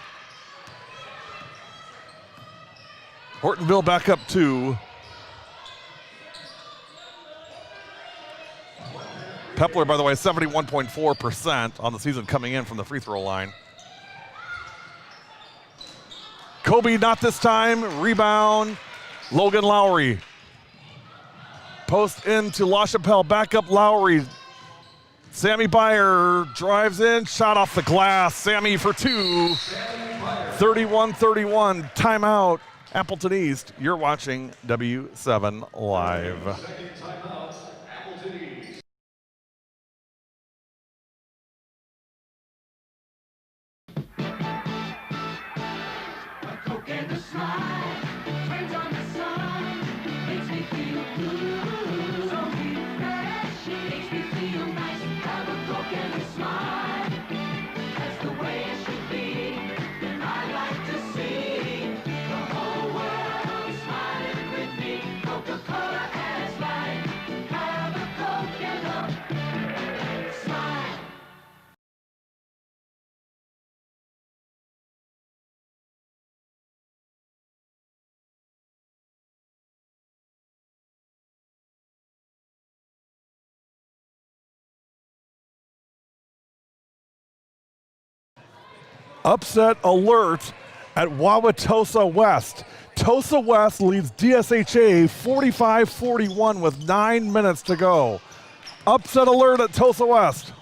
Hortonville back up 2. Pepler, by the way, 71.4% on the season coming in from the free throw line. Kobe not this time, rebound, Logan Lowry. Post into La Chapelle, back up Lowry. Sammy Byer drives in, shot off the glass. Sammy for 2, 31-31, timeout, Appleton East. You're watching W7 Live. Second timeout, Appleton East. Coke and a smile, turns on the sun, makes me feel good, so refreshing, makes me feel nice. Have a Coke and a smile, that's the way it should be. And I like to see the whole world smiling with me. Coca-Cola and Sprite, have a Coke and a smile. Upset alert at Wauwatosa West. Tosa West leads DSHA 45-41 with 9 minutes to go. Upset alert at Tosa West.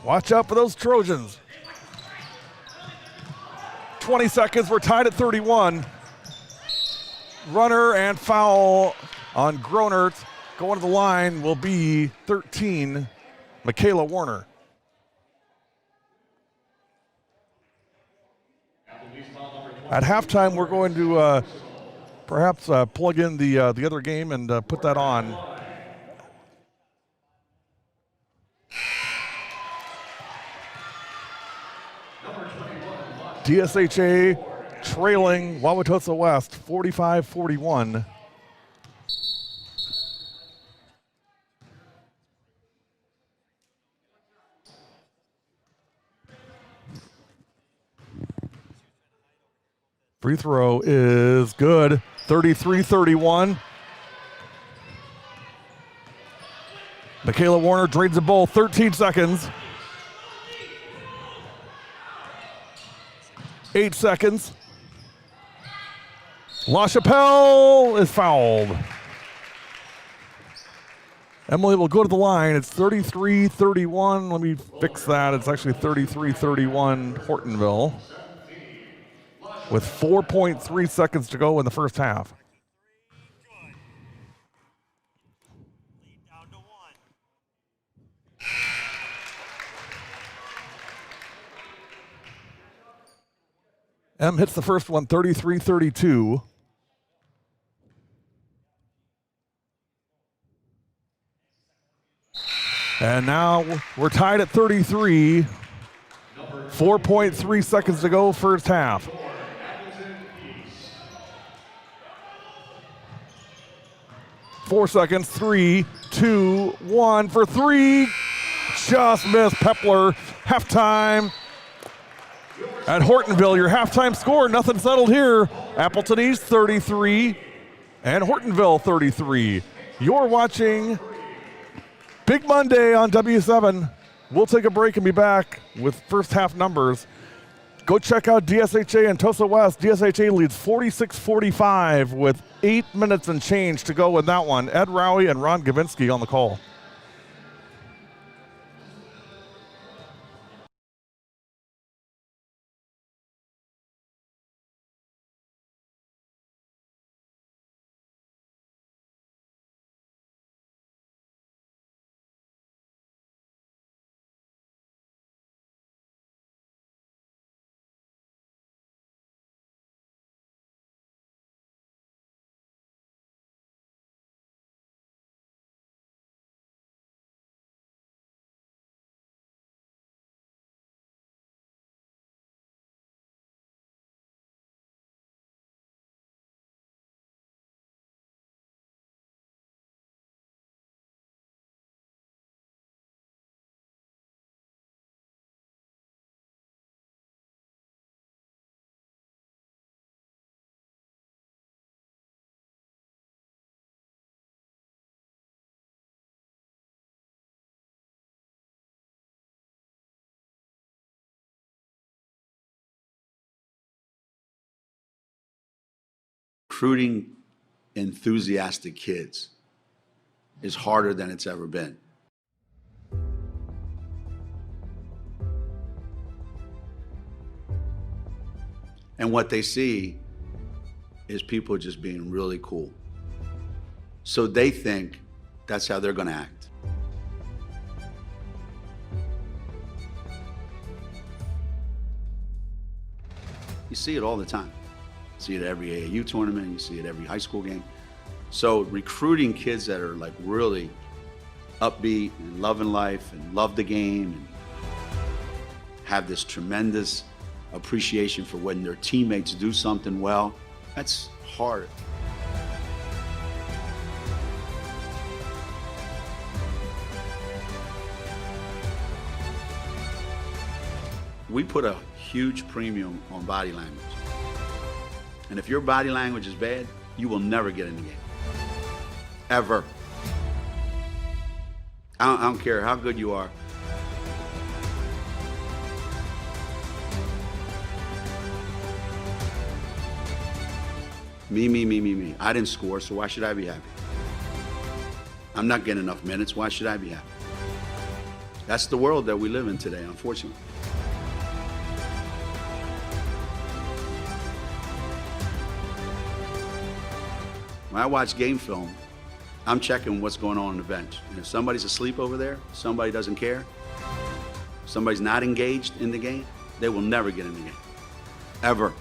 Watch out for those Trojans. 20 seconds, we're tied at 31. Runner and foul on Gronert. Going to the line will be 13, Michaela Warner. At halftime, we're going to perhaps plug in the other game and put that on. DSHA trailing Wauwatosa West 45-41. Free throw is good, 33-31. Michaela Warner drains the ball, 13 seconds. 8 seconds. La Chapelle is fouled. Emily will go to the line. It's 33-31. Let me fix that. It's actually 33-31 Hortonville with 4.3 seconds to go in the first half. M hits the first one, 33-32. And now we're tied at 33. 4.3 seconds to go, first half. Four seconds, 3, 2, 1 for three. Just missed Pepler. Halftime at Hortonville. Your halftime score, nothing settled here. Appleton East 33 and Hortonville 33. You're watching Big Monday on W7. We'll take a break and be back with first half numbers. Go check out DSHA and Tosa West. DSHA leads 46-45 with 8 minutes and change to go in that one. Ed Rowie and Ron Gavinsky on the call. Recruiting enthusiastic kids is harder than it's ever been. And what they see is people just being really cool. So they think that's how they're gonna act. You see it all the time. You see it at every AAU tournament, you see it every high school game. So recruiting kids that are like really upbeat and loving life and love the game and have this tremendous appreciation for when their teammates do something well, that's hard. We put a huge premium on body language. And if your body language is bad, you will never get in the game. Ever. I don't care how good you are. Me. I didn't score, so why should I be happy? I'm not getting enough minutes, why should I be happy? That's the world that we live in today, unfortunately. When I watch game film, I'm checking what's going on the bench. And if somebody's asleep over there, somebody doesn't care, somebody's not engaged in the game, they will never get in the game, ever.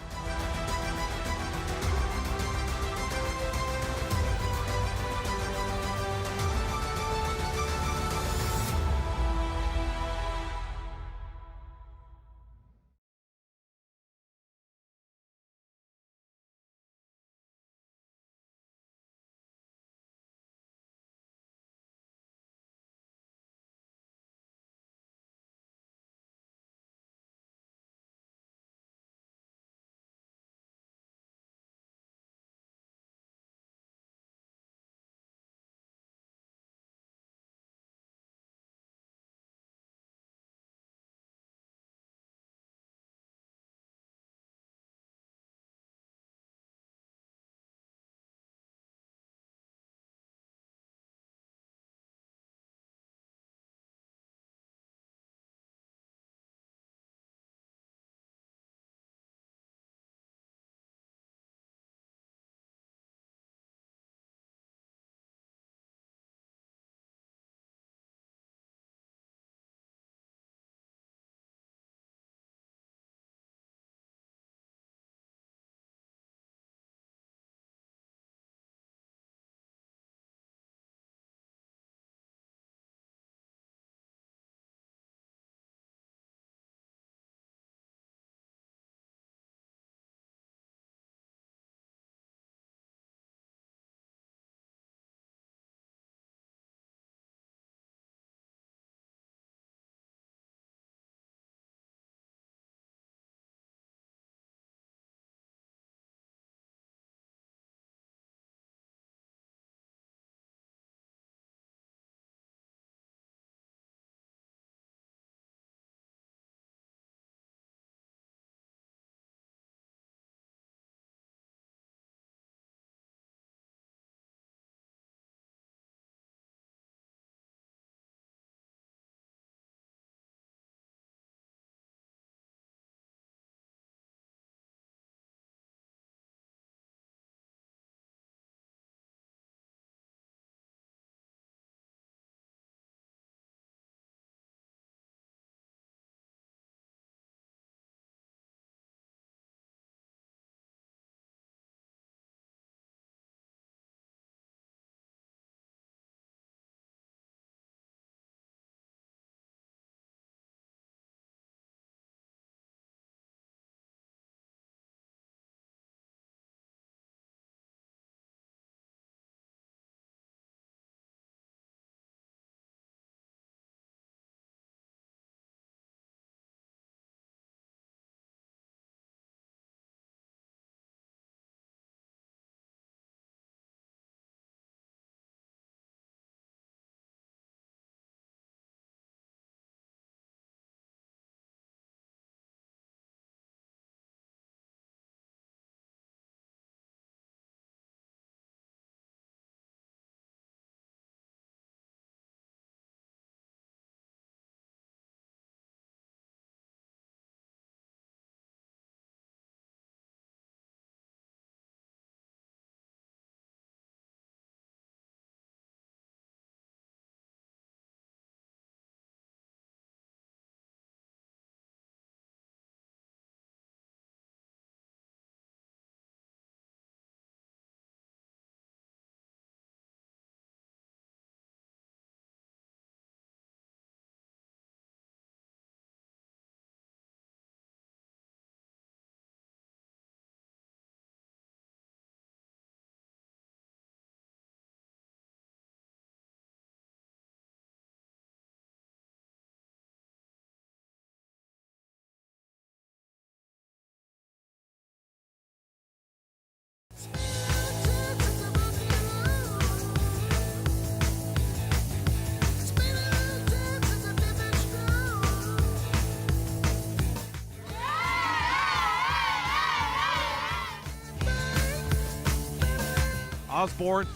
Osborne,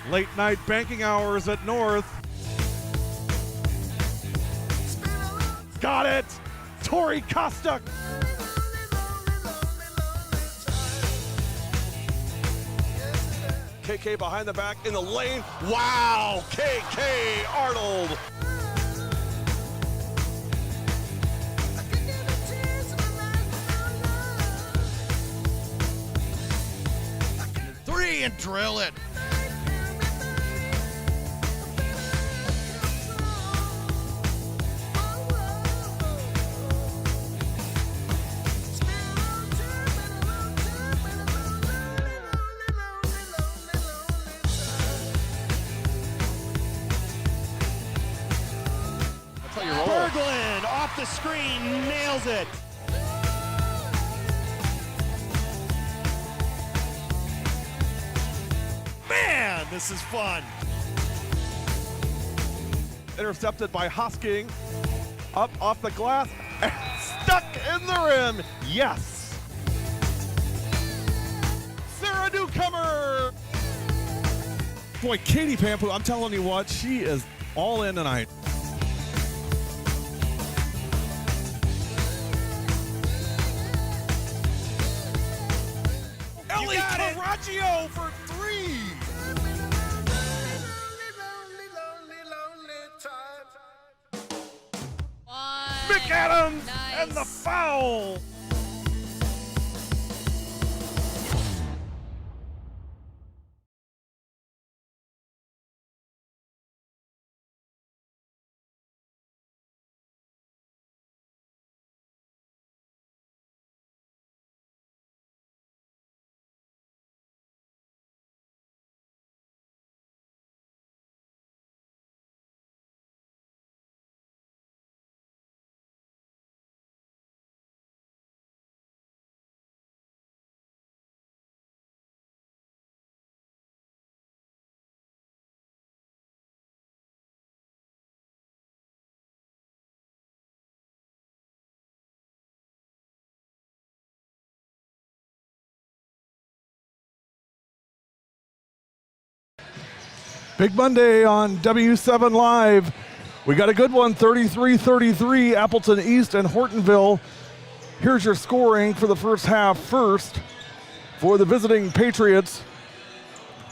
late night banking hours at North. Got it! Tori Kostuk. KK behind the back in the lane. Wow! KK Arnold. Three and drill it. Berglund off the screen, nails it. Man, this is fun. Intercepted by Hosking. Up off the glass and stuck in the rim. Yes. Sarah Newcomer. Boy, Katie Pampu, I'm telling you what, she is all in tonight. Ellie Carraggio for three. McAdams and the foul. Big Monday on W7 Live. We got a good one, 33-33, Appleton East and Hortonville. Here's your scoring for the first half. First, for the visiting Patriots,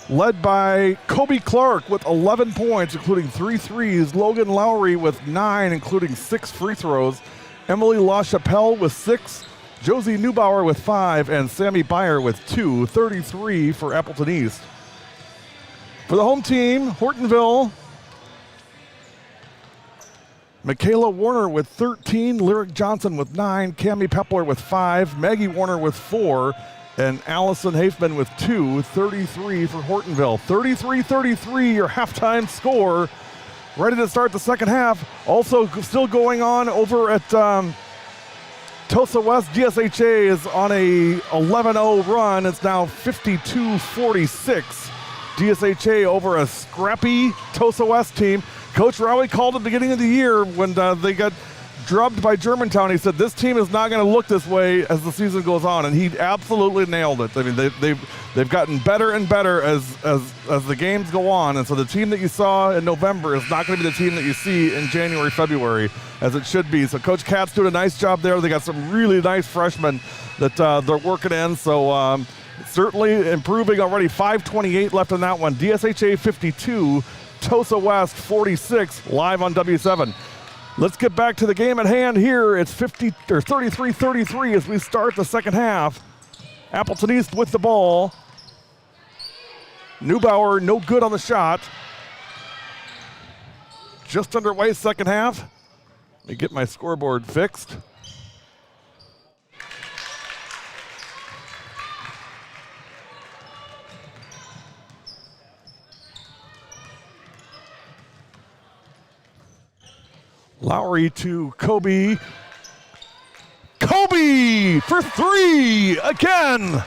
led by Kobe Clark with 11 points, including 3 threes. Logan Lowry with 9, including 6 free throws. Emily LaChapelle with 6. Josie Neubauer with 5, and Sammy Byer with 2. 33 for Appleton East. For the home team, Hortonville, Michaela Warner with 13, Lyric Johnson with 9, Cammie Pepler with 5, Maggie Warner with 4, and Allison Hafman with 2. 33 for Hortonville. 33-33, your halftime score. Ready to start the second half. Also still going on over at Tosa West. GSHA is on a 11-0 run. It's now 52-46. DSHA over a scrappy Tosa West team. Coach Rowley called at the beginning of the year when they got drubbed by Germantown. He said this team is not going to look this way as the season goes on, and he absolutely nailed it. I mean, they've gotten better and better as the games go on, and so the team that you saw in November is not going to be the team that you see in January, February, as it should be. So Coach Katz doing a nice job there. They got some really nice freshmen that they're working in. So. Certainly improving already. 5:28 left in that one. DSHA 52, Tosa West 46, live on W7. Let's get back to the game at hand here. It's 33-33 as we start the second half. Appleton East with the ball. Neubauer no good on the shot. Just underway second half. Let me get my scoreboard fixed. Lowry to Kobe. Kobe for 3 again.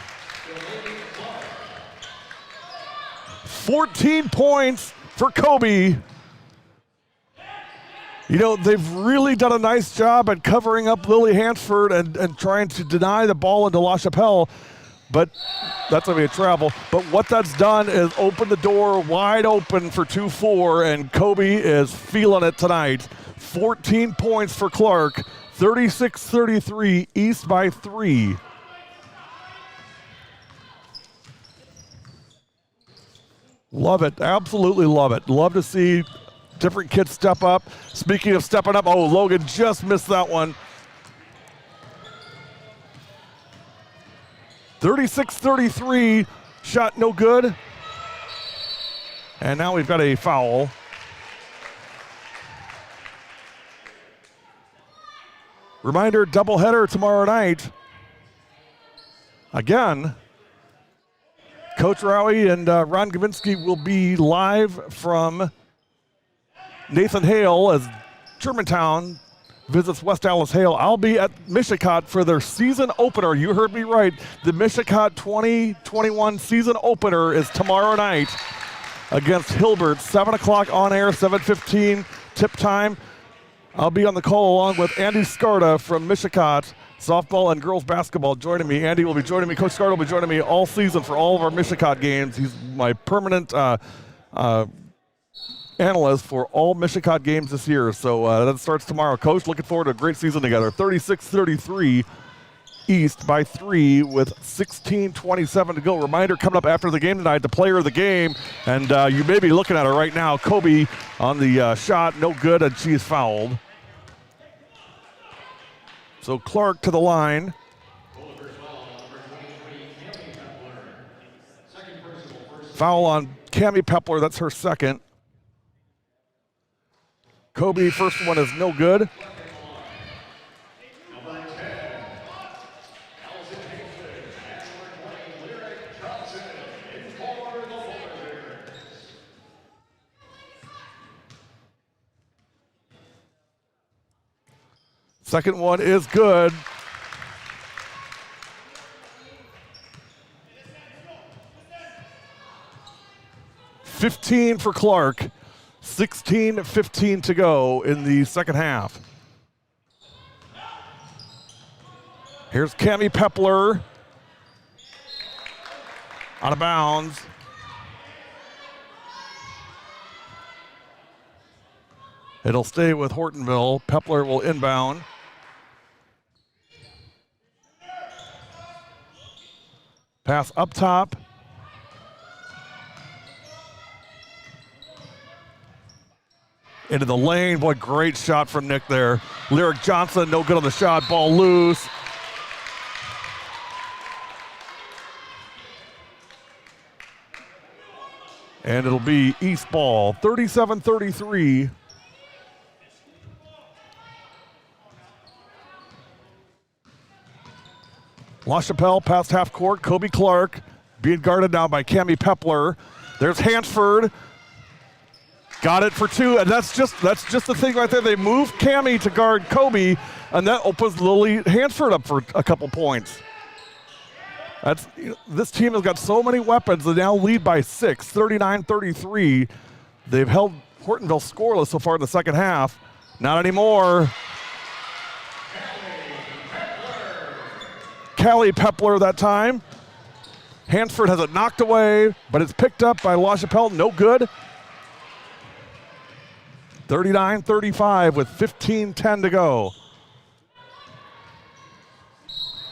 14 points for Kobe. You know, they've really done a nice job at covering up Lily Hansford and trying to deny the ball into LaChapelle. but that's going to be a travel. But what that's done is open the door wide open for 2-4, and Kobe is feeling it tonight. 14 points for Clark, 36-33, East by 3. Love it, absolutely love it. Love to see different kids step up. Speaking of stepping up, oh, Logan just missed that one. 36-33, shot no good. And now we've got a foul. Reminder, doubleheader tomorrow night. Again, Coach Rowie and Ron Gavinsky will be live from Nathan Hale as Germantown visits West Allis Hale. I'll be at Mishicot for their season opener. You heard me right. The Mishicot 2021 season opener is tomorrow night against Hilbert. 7 o'clock on air, 7:15 tip time. I'll be on the call along with Andy Scarda from Mishicot softball and girls basketball joining me. Andy will be joining me. Coach Scarda will be joining me all season for all of our Mishicot games. He's my permanent analyst for all Mishicot games this year. So that starts tomorrow. Coach, looking forward to a great season together. 36-33, East by 3 with 16:27 to go. Reminder coming up after the game tonight, the player of the game, and you may be looking at her right now. Kobe on the shot, no good, and she's fouled. So Clark to the line. Foul on Cammie Pepler, that's her second. Kobe, first one is no good. Second one is good. $15 for Clark. 16:15 to go in the second half. Here's Cammie Pepler. Out of bounds. It'll stay with Hortonville. Pepler will inbound. Pass up top. Into the lane. Boy, great shot from Nick there. Lyric Johnson, no good on the shot. Ball loose. And it'll be East ball, 37-33. LaChapelle past half court. Kobe Clark being guarded now by Cammie Pepler. There's Hansford. Got it for two, and that's just the thing right there. They move Cammie to guard Kobe, and that opens Lily Hansford up for a couple points. This team has got so many weapons. They now lead by 6, 39-33. They've held Hortonville scoreless so far in the second half. Not anymore. Callie Pepler that time. Hansford has it knocked away, but it's picked up by LaChapelle. No good. 39-35 with 15:10 to go.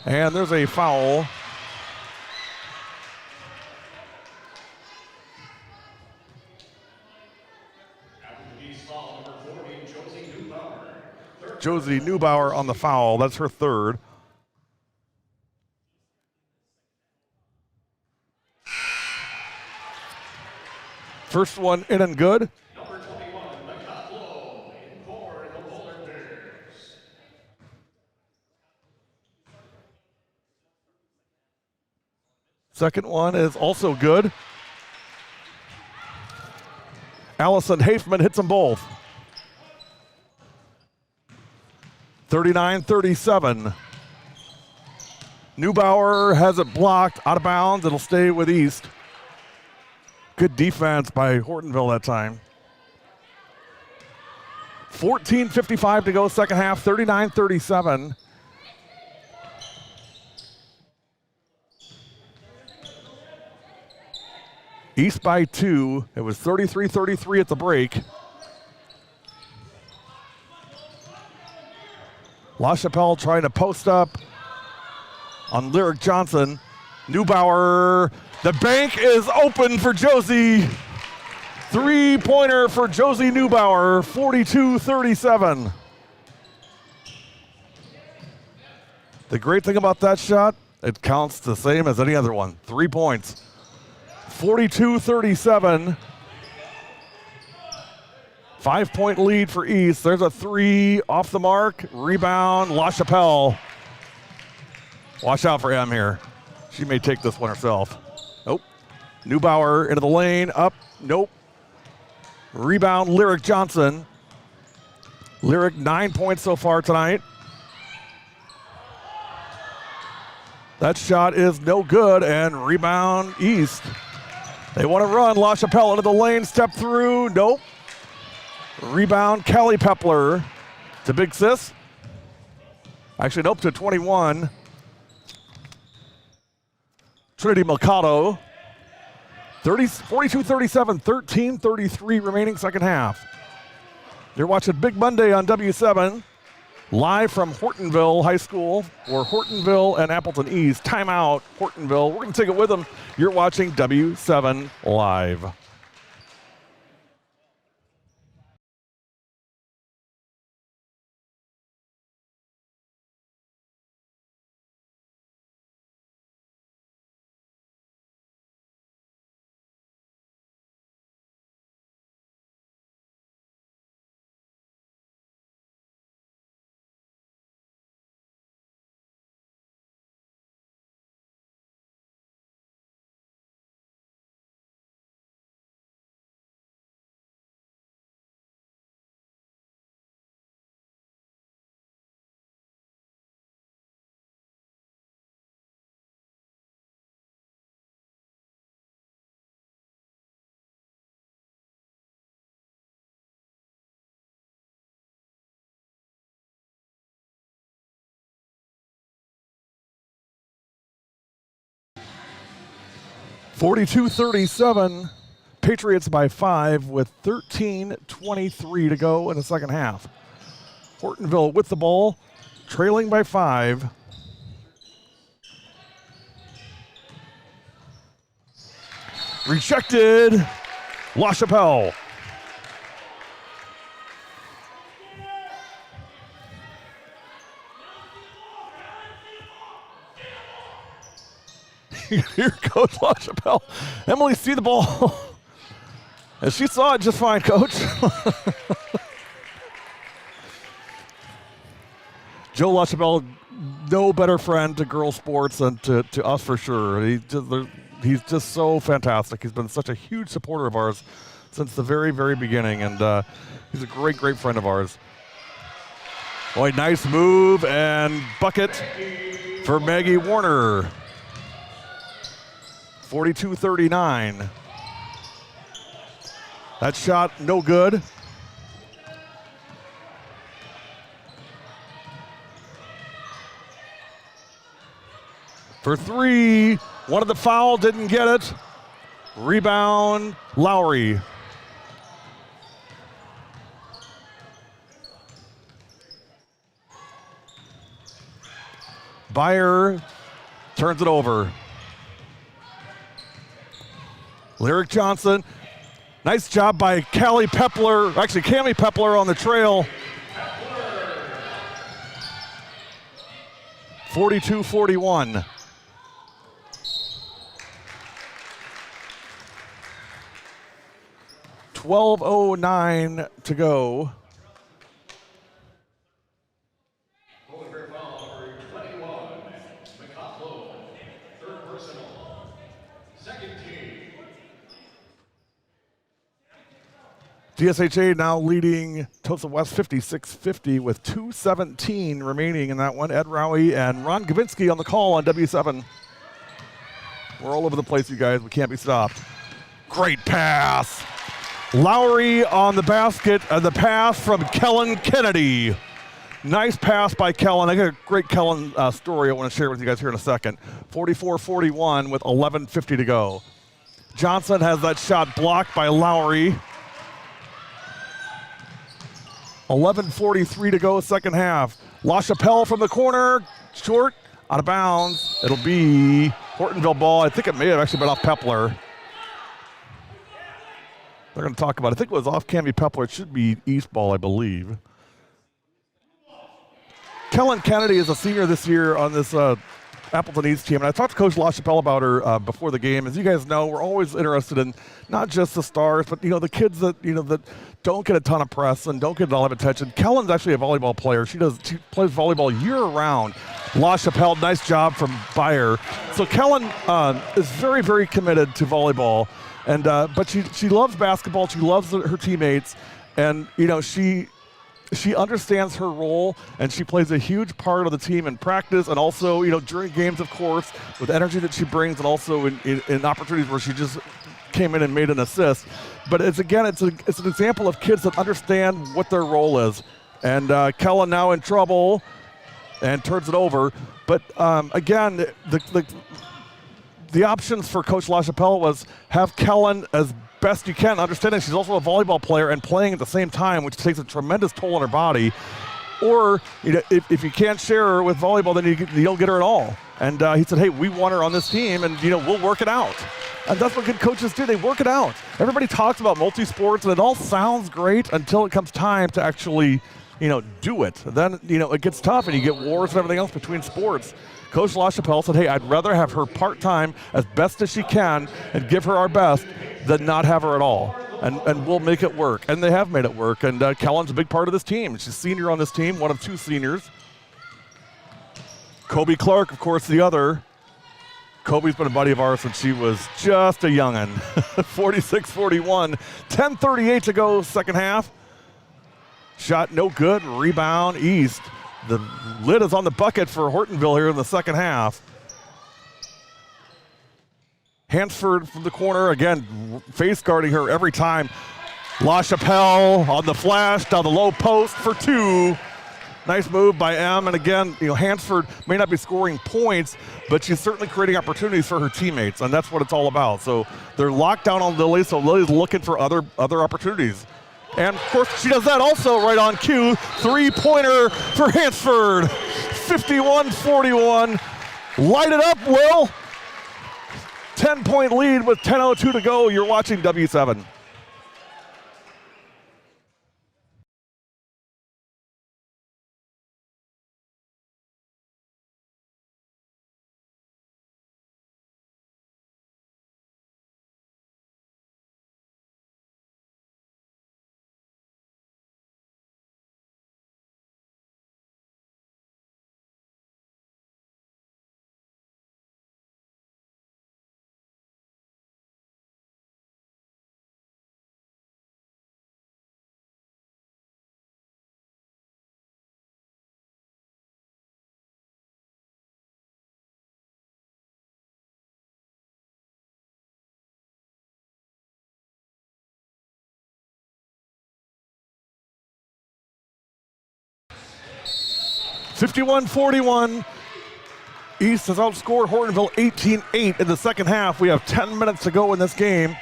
And there's a foul. Josie Neubauer on the foul. That's her third. First one in and good. Number 21, McCullough, in for the Polar Bears. Second one is also good. Allison Hafman hits them both. 39-37. Neubauer has it blocked, out of bounds. It'll stay with East. Good defense by Hortonville that time. 14:55 to go, second half, 39-37. East by 2. It was 33-33 at the break. LaChapelle trying to post up on Lyric Johnson. Neubauer, the bank is open for Josie. Three-pointer for Josie Neubauer, 42-37. The great thing about that shot, it counts the same as any other one. 3 points. 42-37. 5-point lead for East. There's a three off the mark. Rebound, LaChapelle. Watch out for M here. She may take this one herself. Nope. Neubauer into the lane. Up. Nope. Rebound, Lyric Johnson. Lyric 9 points so far tonight. That shot is no good, and rebound East. They want to run. LaChapelle into the lane. Step through. Nope. Rebound, Kelly Pepler to Big Sis. Actually, nope, to 21. Trinity Mercado. 42-37, 13-33 remaining second half. You're watching Big Monday on W7, live from Hortonville High School, or Hortonville and Appleton East. Timeout, Hortonville. We're going to take it with them. You're watching W7 Live. (42-37), Patriots by 5 with 13:23 to go in the second half. Hortonville with the ball, trailing by 5. Rejected, LaChapelle. Here goes LaChapelle. Emily, see the ball. And she saw it just fine, Coach. Joe LaChapelle, no better friend to girls sports than to us for sure. He's just so fantastic. He's been such a huge supporter of ours since the very, very beginning, and he's a great, great friend of ours. Boy, nice move and bucket for Maggie Warner. 42-39. That shot no good. For three, one of the foul, didn't get it. Rebound, Lowry. Byer turns it over. Lyric Johnson. Nice job by Callie Pepler, actually Cammie Pepler on the trail. 42-41. .1209 to go. DSHA now leading Tosa West 56-50 with 2:17 remaining in that one. Ed Rowie and Ron Gavinsky on the call on W7. We're all over the place, you guys. We can't be stopped. Great pass. Lowry on the basket, and the pass from Kellen Kennedy. Nice pass by Kellen. I got a great Kellen story I want to share with you guys here in a second. 44-41 with 11:50 to go. Johnson has that shot blocked by Lowry. 11:43 to go, second half. LaChapelle from the corner, short, out of bounds. It'll be Hortonville ball. I think it may have actually been off Pepler. They're going to talk about it. I think it was off Cammy Pepler. It should be East ball, I believe. Kellen Kennedy is a senior this year on this Appleton East team, and I talked to Coach LaChapelle about her before the game. As you guys know, we're always interested in not just the stars, but the kids that that don't get a ton of press and don't get a lot of attention. Kellen's actually a volleyball player. She plays volleyball year round. LaChapelle, nice job from Bayer. So Kellen is very, very committed to volleyball, and but she loves basketball. She loves her teammates, and she understands her role, and she plays a huge part of the team in practice, and also during games, of course, with energy that she brings, and also in opportunities where she just came in and made an assist. But it's an example of kids that understand what their role is. And Kellen now in trouble and turns it over. But again, the options for Coach LaChapelle was have Kellen as best you can, understanding she's also a volleyball player and playing at the same time, which takes a tremendous toll on her body. Or if you can't share her with volleyball, then you don't get her at all. And he said, hey, we want her on this team, and we'll work it out. And that's what good coaches do. They work it out. Everybody talks about multi-sports, and it all sounds great until it comes time to actually do it. Then it gets tough, and you get wars and everything else between sports. Coach LaChapelle said, hey, I'd rather have her part-time as best as she can and give her our best than not have her at all. And we'll make it work. And they have made it work. And Kellen's a big part of this team. She's a senior on this team, one of two seniors. Kobe Clark, of course, the other. Kobe's been a buddy of ours since she was just a youngin'. 46-41, 10:38 to go, second half. Shot no good, rebound East. The lid is on the bucket for Hortonville here in the second half. Hansford from the corner, again, face guarding her every time. LaChapelle on the flash, down the low post for two. Nice move by M, and again, Hansford may not be scoring points, but she's certainly creating opportunities for her teammates, and that's what it's all about. So they're locked down on Lily, so Lily's looking for other opportunities. And of course, she does that also right on cue. Three-pointer for Hansford. 51-41. Light it up, Will. 10-point lead with 10:02 to go. You're watching W7. (51-41). East has outscored Hortonville 18-8 in the second half. We have 10 minutes to go in this game.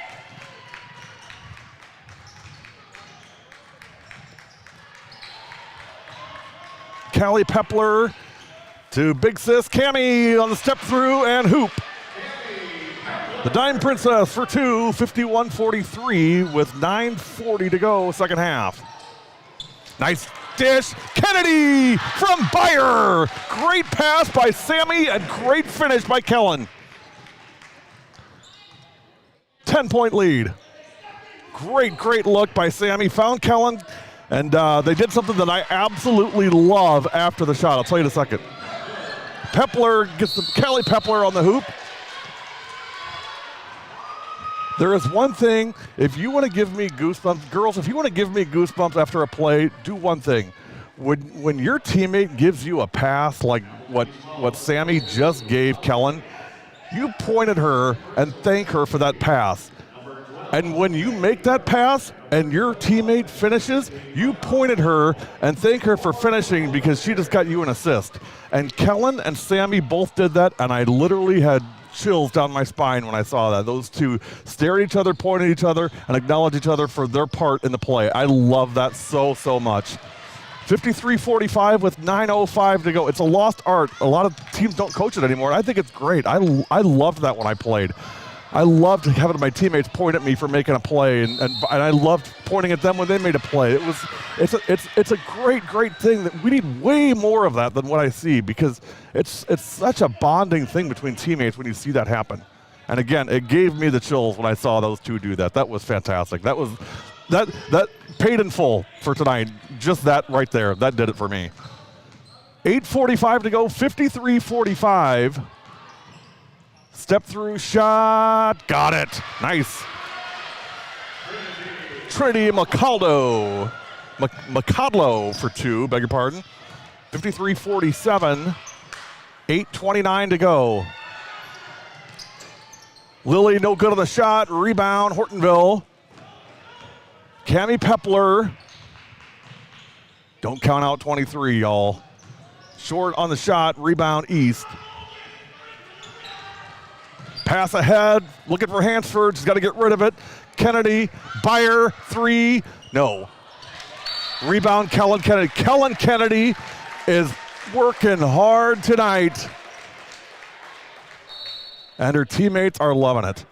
Callie Pepler to big sis Cammie on the step through and hoop. The Dime Princess for two, 51-43 with 9:40 to go, second half. Nice dish, Kennedy from Bayer. Great pass by Sammy and great finish by Kellen. 10-point lead. Great look by Sammy. Found Kellen, and they did something that I absolutely love after the shot. I'll tell you in a second. Pepler gets Callie Pepler on the hoop. There is one thing, if you want to give me goosebumps, girls, if you want to give me goosebumps after a play, do one thing. When your teammate gives you a pass like what Sammy just gave Kellen, you point at her and thank her for that pass. And when you make that pass and your teammate finishes, you point at her and thank her for finishing because she just got you an assist. And Kellen and Sammy both did that, and I literally had chills down my spine when I saw that. Those two stare at each other, point at each other, and acknowledge each other for their part in the play. I love that so, so much. 53-45 with 9:05 to go. It's a lost art. A lot of teams don't coach it anymore. I think it's great. I loved that when I played. I loved having my teammates point at me for making a play, and I loved pointing at them when they made a play. It's a great thing that we need way more of that than what I see, because it's such a bonding thing between teammates when you see that happen. And again, it gave me the chills when I saw those two do that. That was fantastic. That paid in full for tonight. Just that right there. That did it for me. 8:45 to go. 53-45. Step through shot. Got it. Nice. Trinity Macadlo for two, beg your pardon. 53-47. 8:29 to go. Lily, no good on the shot. Rebound, Hortonville. Cammie Pepler. Don't count out 23, y'all. Short on the shot. Rebound, East. Pass ahead. Looking for Hansford. She's got to get rid of it. Kennedy. Byer. Three. No. Rebound, Kellen Kennedy. Kellen Kennedy is working hard tonight. And her teammates are loving it.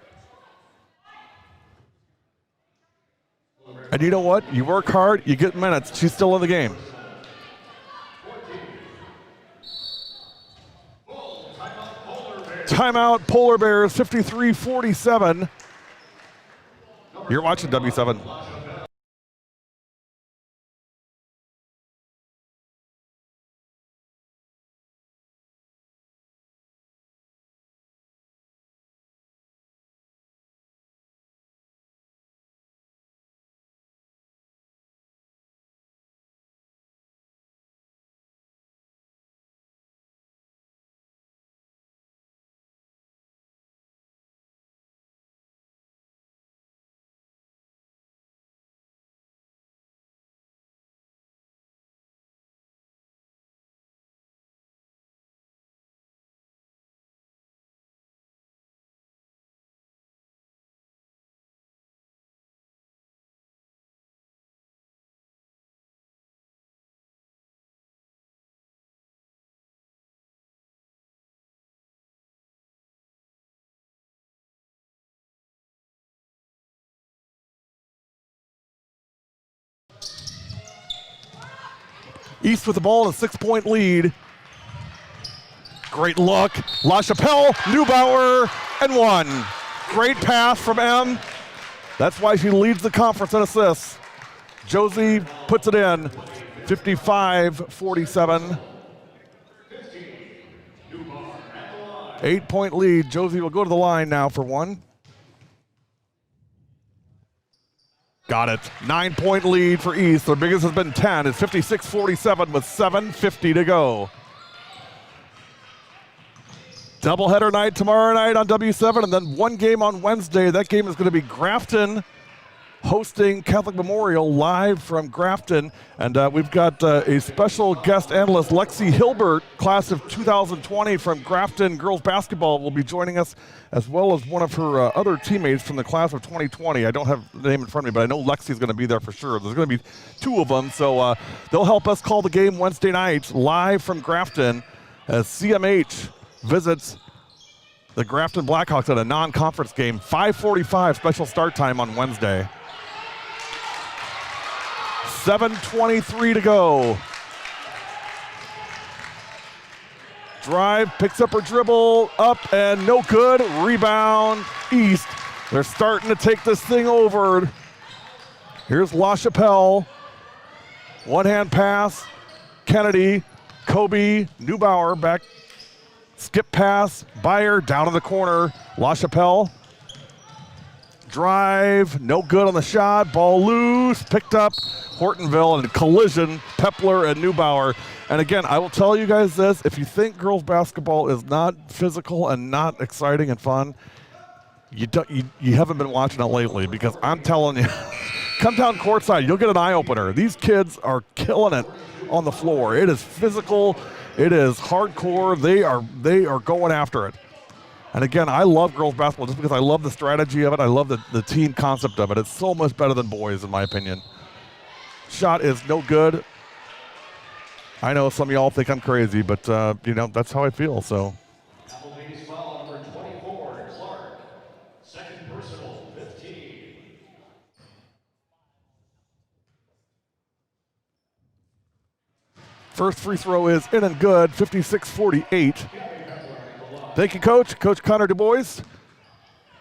And you know what? You work hard, you get minutes. She's still in the game. Timeout, Polar Bears, 53-47. You're watching W7. East with the ball, a 6-point lead. Great look. LaChapelle, Neubauer, and one. Great pass from M. That's why she leads the conference in assists. Josie puts it in. 55-47. 8-point lead. Josie will go to the line now for one. Got it. 9-point lead for East. Their biggest has been 10. It's 56-47 with 7:50 to go. Doubleheader night tomorrow night on W7, and then one game on Wednesday. That game is going to be Grafton hosting Catholic Memorial live from Grafton. And we've got a special guest analyst, Lexi Hilbert, class of 2020 from Grafton girls basketball, will be joining us, as well as one of her other teammates from the class of 2020. I don't have the name in front of me, but I know Lexi's going to be there for sure. There's going to be two of them, so they'll help us call the game Wednesday night live from Grafton as CMH visits the Grafton Blackhawks at a non-conference game. 5:45 special start time on Wednesday. 7:23 to go. Drive, picks up her dribble, up and no good. Rebound, East. They're starting to take this thing over. Here's LaChapelle. One-hand pass. Kennedy, Kobe, Neubauer back. Skip pass, Byer down in the corner. LaChapelle. Drive, no good on the shot. Ball loose, picked up. Hortonville and collision, Pepler and Neubauer. And again, I will tell you guys this, if you think girls basketball is not physical and not exciting and fun, you haven't been watching it lately, because I'm telling you, come down courtside, you'll get an eye-opener. These kids are killing it on the floor. It is physical, it is hardcore, they are going after it. And again, I love girls basketball just because I love the strategy of it. I love the team concept of it. It's so much better than boys, in my opinion. Shot is no good. I know some of y'all think I'm crazy, but that's how I feel. So. Ladies foul number 24, Clark. Second personal, 15. First free throw is in and good, 56-48. Thank you, Coach. Coach Connor Du Bois,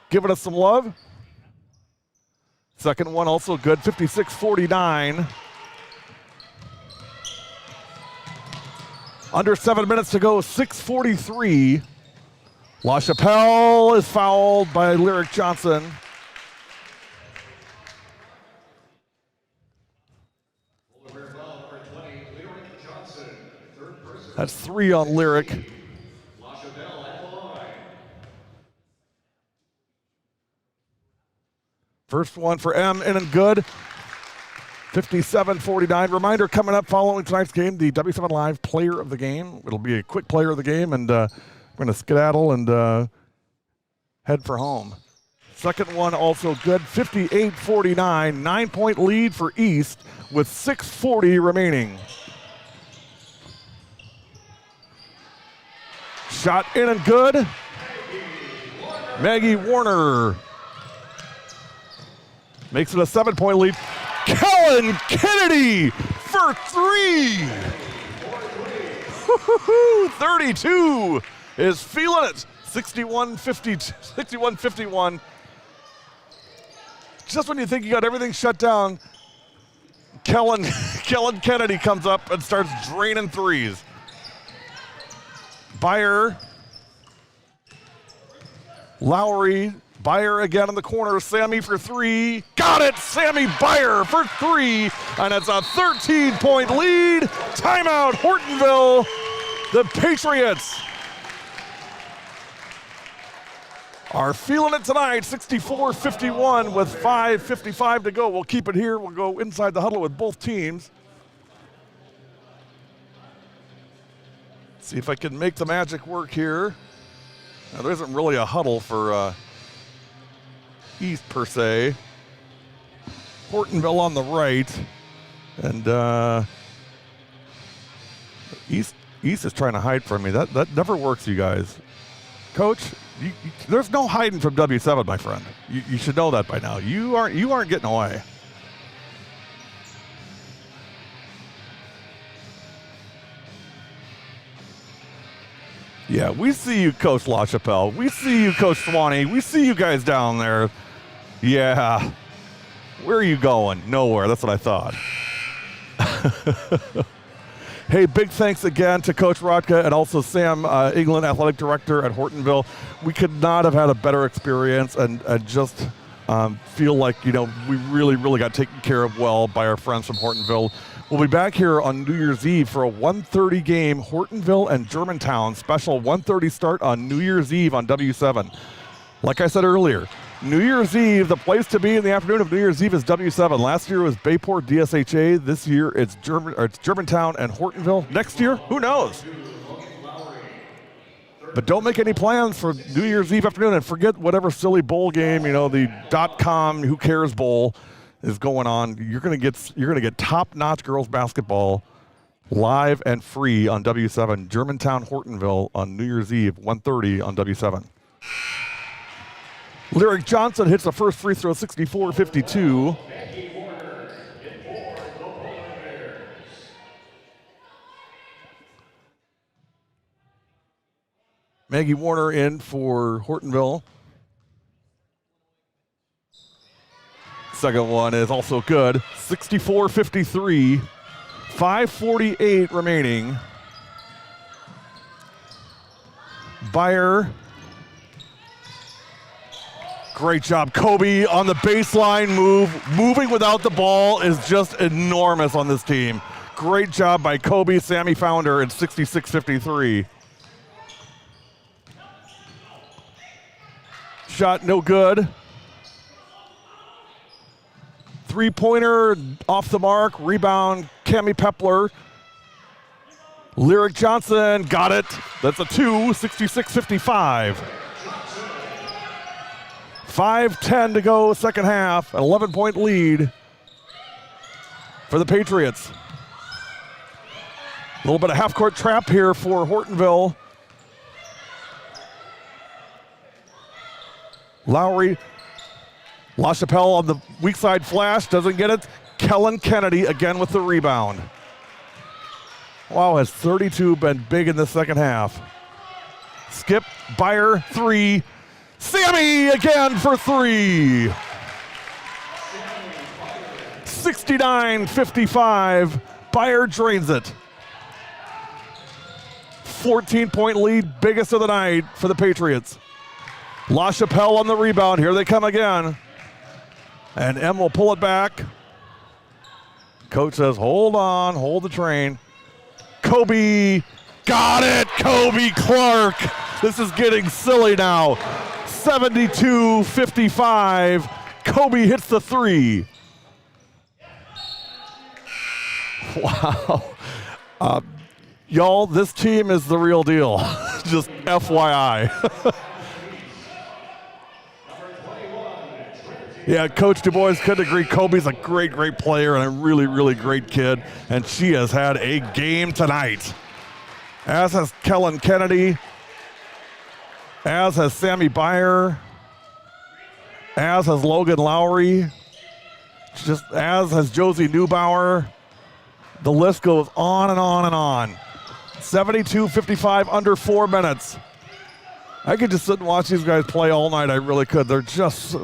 giving us some love. Second one also good, 56-49. Under 7 minutes to go, 6:43. LaChapelle is fouled by Lyric Johnson. That's 3 on Lyric. LaChapelle at the line. First one for M, in and good. 57-49. Reminder coming up following tonight's game, the W7LIVE player of the game. It'll be a quick player of the game, and we're going to skedaddle and head for home. Second one also good, 58-49. 9-point lead for East with 6:40 remaining. Shot in and good. Maggie Warner makes it a 7-point lead. Kellen Kennedy for 3. 32 is feeling it. 61-51. Just when you think you got everything shut down, Kellen Kennedy comes up and starts draining threes. Byer, Lowry, Byer again in the corner. Sammy for 3. Got it! Sammy Byer for 3. And it's a 13-point lead. Timeout, Hortonville. The Patriots are feeling it tonight. 64-51 with 5:55 to go. We'll keep it here. We'll go inside the huddle with both teams. See if I can make the magic work here. Now, there isn't really a huddle for East per se. Hortonville on the right, and East is trying to hide from me. That never works, you guys. Coach, there's no hiding from W7, my friend. You should know that by now. You aren't getting away. Yeah, we see you, Coach LaChapelle. We see you, Coach Swanee. We see you guys down there. Yeah. Where are you going? Nowhere. That's what I thought. Hey, big thanks again to Coach Rodka and also Sam England, Athletic Director at Hortonville. We could not have had a better experience and just feel like, we really, really got taken care of well by our friends from Hortonville. We'll be back here on New Year's Eve for a 1:30 game, Hortonville and Germantown. Special 1:30 start on New Year's Eve on W7. Like I said earlier, New Year's Eve, the place to be in the afternoon of New Year's Eve is W7. Last year was Bayport DSHA. This year it's Germantown and Hortonville. Next year, who knows? But don't make any plans for New Year's Eve afternoon and forget whatever silly bowl game, the .com who cares bowl is going on. You're gonna get top-notch girls basketball live and free on W7. Germantown Hortonville on New Year's Eve, 1:30 on W7. Lyric Johnson hits the first free throw, 64-52. Maggie Warner in for Hortonville. Second one is also good. 64-53. 5:48 remaining. Byer. Great job. Kobe on the baseline move. Moving without the ball is just enormous on this team. Great job by Kobe. Sammy Founder at 66-53. Shot no good. Three-pointer off the mark. Rebound, Cammie Pepler. Lyric Johnson got it. That's a 2, 66-55. 5:10 to go, second half. An 11-point lead for the Patriots. A little bit of half-court trap here for Hortonville. Lowry, LaChapelle on the weak side flash, doesn't get it. Kellen Kennedy again with the rebound. Wow, has 32 been big in the second half. Skip, Byer, 3. Sammy again for 3. 69-55. Byer drains it. 14-point lead, biggest of the night for the Patriots. LaChapelle on the rebound. Here they come again. And M will pull it back. Coach says, hold on, hold the train. Kobe, got it, Kobe Clark. This is getting silly now. 72-55. Kobe hits the 3. Wow. Y'all, this team is the real deal. Just FYI. Yeah, Coach Du Bois couldn't agree. Kobe's a great, great player and a really, really great kid. And she has had a game tonight. As has Kellen Kennedy. As has Sammy Byer. As has Logan Lowry. Just as has Josie Neubauer. The list goes on and on and on. 72-55, under 4 minutes. I could just sit and watch these guys play all night. I really could. They're just,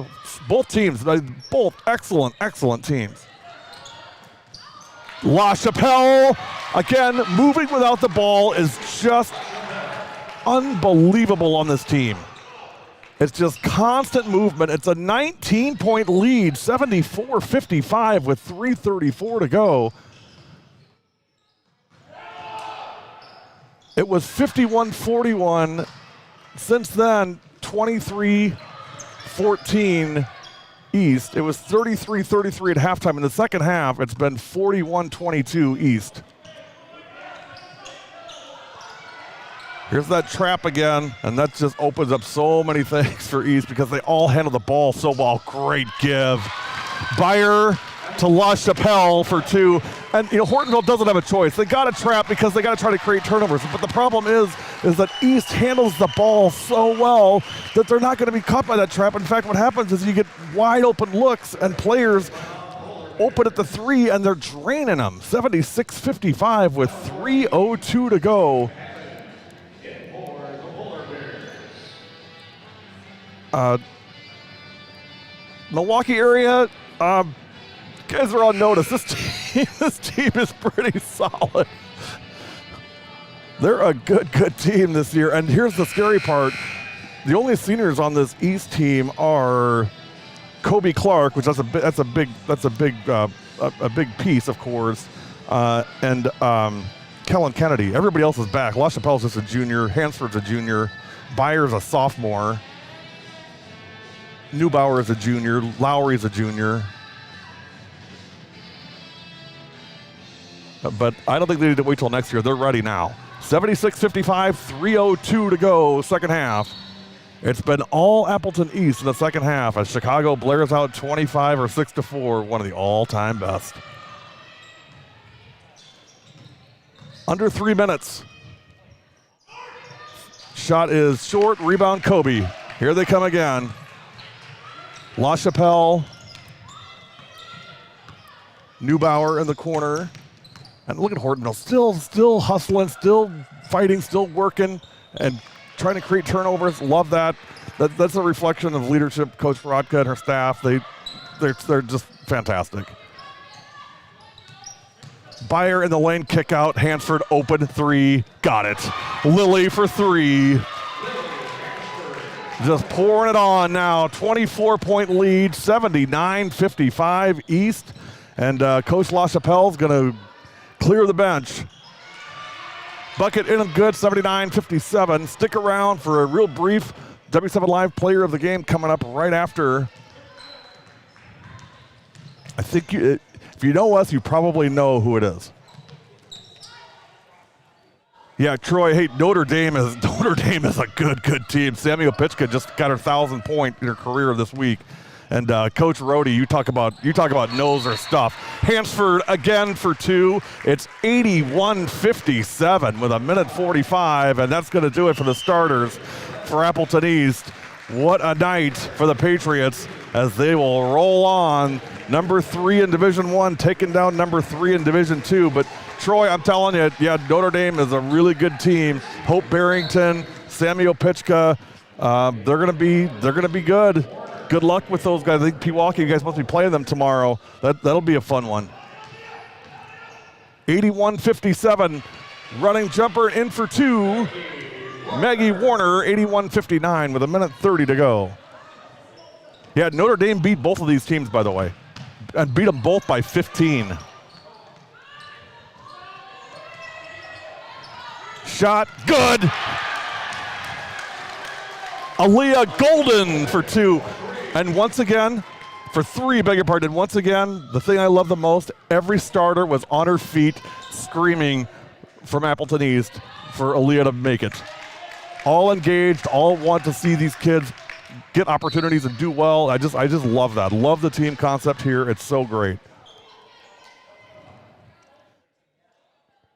both teams, both excellent, excellent teams. LaChapelle, again, moving without the ball is just unbelievable on this team. It's just constant movement. It's a 19-point lead, 74-55 with 3:34 to go. It was 51-41. Since then, 23-14 East. It was 33-33 at halftime. In the second half, it's been 41-22 East. Here's that trap again, and that just opens up so many things for East because they all handle the ball so well. Great give. Byer to LaChapelle for 2. And, Hortonville doesn't have a choice. They got to trap because they got to try to create turnovers. But the problem is that East handles the ball so well that they're not going to be caught by that trap. In fact, what happens is you get wide open looks and players open at the 3 and they're draining them. 76-55 with 3:02 to go. Milwaukee area, guys are on notice. This team is pretty solid. They're a good team this year. And here's the scary part: the only seniors on this East team are Kobe Clark, which that's a big piece, of course, and Kellen Kennedy. Everybody else is back. LaChapelle's just a junior. Hansford's a junior. Byer's a sophomore. Neubauer is a junior. Lowry's a junior. But I don't think they need to wait till next year. They're ready now. 76-55, 3:02 to go, second half. It's been all Appleton East in the second half as Chicago blares out 25 or 6-4, one of the all-time best. Under 3 minutes. Shot is short, rebound Kobe. Here they come again. LaChapelle. Neubauer in the corner. And look at Hortonville, still hustling, still fighting, still working, and trying to create turnovers. Love that. That's a reflection of leadership. Coach Verotka and her staff, they're just fantastic. Byer in the lane, kick out. Hansford open 3, got it. Lilly for 3. Just pouring it on now. 24-point lead, 79-55 East. And Coach LaChapelle's going to clear the bench. Bucket in and good, 79-57. Stick around for a real brief W7 Live Player of the Game coming up right after. I think if you know us, you probably know who it is. Yeah, Troy. Hey, Notre Dame is a good team. Samuel Pitchka just got her 1,000 point in her career this week, and Coach Rohde, you talk about knows her stuff. Hansford again for 2. It's 81-57 with 1:45, and that's going to do it for the starters for Appleton East. What a night for the Patriots as they will roll on. Number 3 in Division I, taking down number 3 in Division II. But Troy, I'm telling you, yeah, Notre Dame is a really good team. Hope Barrington, Samuel Pitchka, they're gonna be good. Good luck with those guys. I think Pewaukee, you guys must be playing them tomorrow. That'll be a fun one. 81-57, running jumper in for 2. Maggie Warner, 81-59 with 1:30 to go. Yeah, Notre Dame beat both of these teams, by the way, and beat them both by 15. Shot, good. Aaliyah Golden for 2. And once again, for 3, beg your pardon. Once again, the thing I love the most, every starter was on her feet screaming from Appleton East for Aaliyah to make it. All engaged, all want to see these kids get opportunities and do well. I just love that. Love the team concept here. It's so great.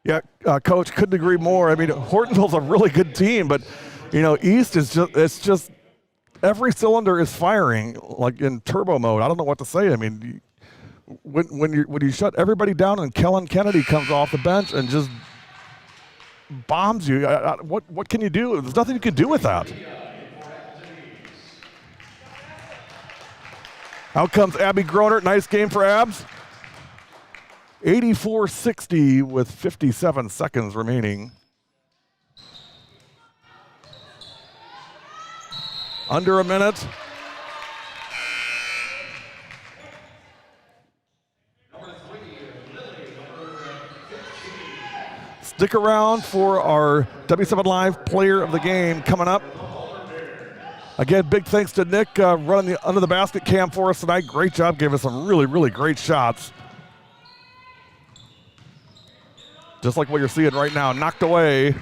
Yeah, Coach, couldn't agree more. I mean, Hortonville's a really good team, but you know, East is just every cylinder is firing like in turbo mode. I don't know what to say. I mean, when you shut everybody down and Kellen Kennedy comes off the bench and just bombs you, what can you do? There's nothing you can do with that. Out comes Abby Groner. Nice game for Abs. 84-60 with 57 seconds remaining. Under a minute. Stick around for our W7LIVE player of the game coming up. Again, big thanks to Nick running the under the basket cam for us tonight. Great job, gave us some really, really great shots. Just like what you're seeing right now, knocked away.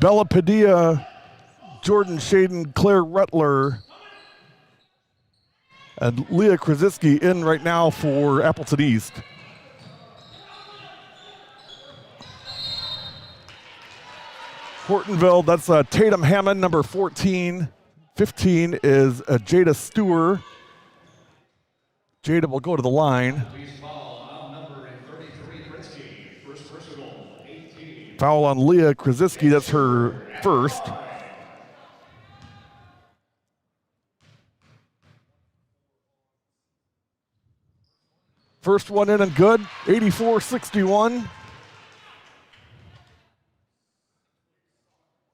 Bella Padilla, Jordan Shaden, Claire Rutler, and Leah Krasinski in right now for Appleton East. Hortonville, that's Tatum Hammond, number 14. 15 is Jada Stewart. Jada will go to the line. Foul on Leah Krasinski, that's her first. First one in and good, 84-61.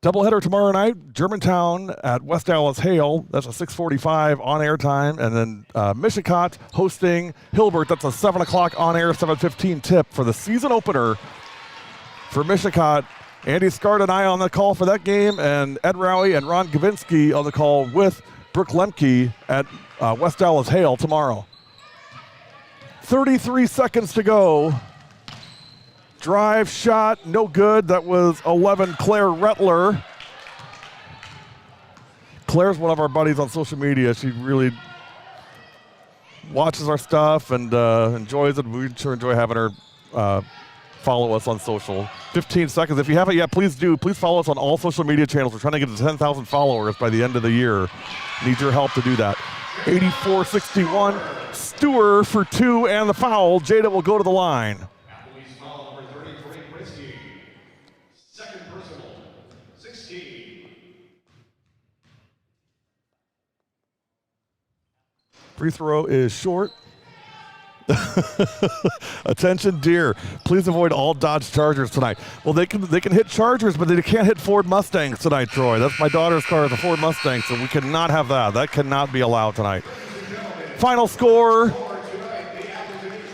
Doubleheader tomorrow night, Germantown at West Dallas Hale. That's a 6:45 on-air time. And then Mishicot hosting Hilbert. That's a 7 o'clock on-air, 7:15 tip for the season opener for Mishicot. Andy Scard and I on the call for that game, and Ed Rowie and Ron Gavinsky on the call with Brooke Lemke at West Dallas Hale tomorrow. 33 seconds to go. Drive shot, no good. That was 11, Claire Rutler. Claire's one of our buddies on social media. She really watches our stuff and enjoys it. We sure enjoy having her follow us on social. 15 seconds. If you haven't yet, please do. Please follow us on all social media channels. We're trying to get to 10,000 followers by the end of the year. Need your help to do that. 84-61. Stewart for 2 and the foul. Jada will go to the line. Free throw is short. Attention, dear. Please avoid all Dodge Chargers tonight. Well, they can hit Chargers, but they can't hit Ford Mustangs tonight, Troy. That's my daughter's car, is a Ford Mustang, so we cannot have that. That cannot be allowed tonight. Final score,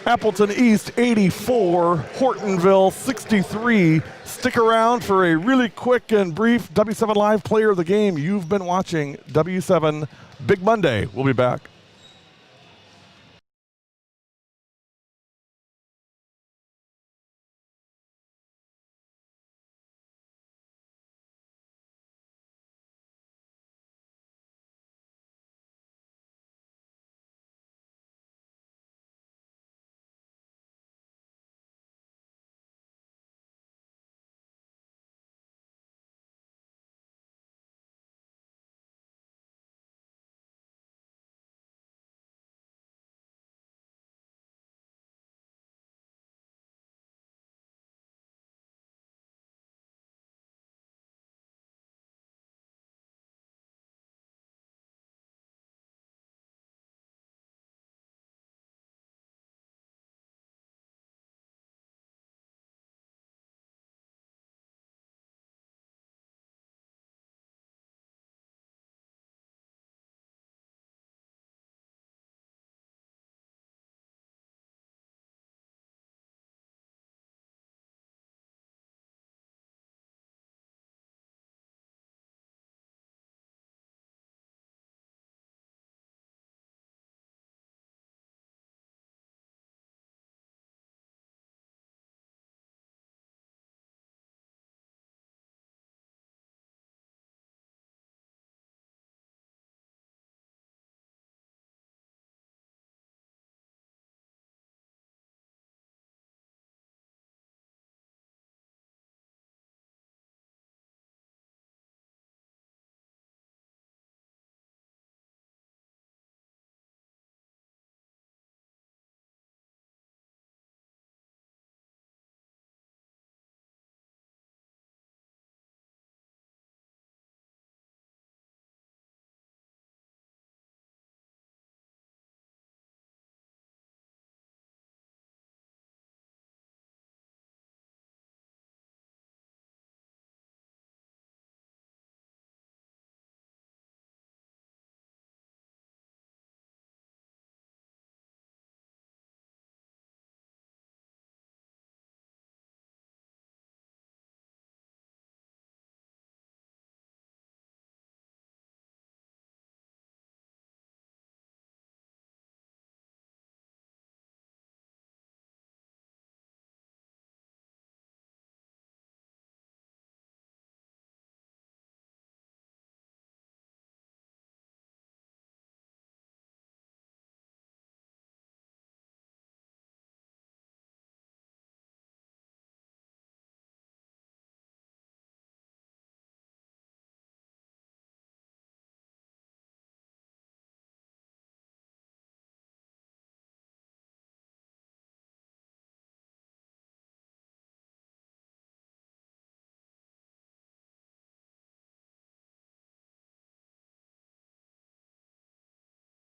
Appleton East 84, Hortonville 63. Stick around for a really quick and brief W7LIVE player of the game. You've been watching W7 Big Monday. We'll be back.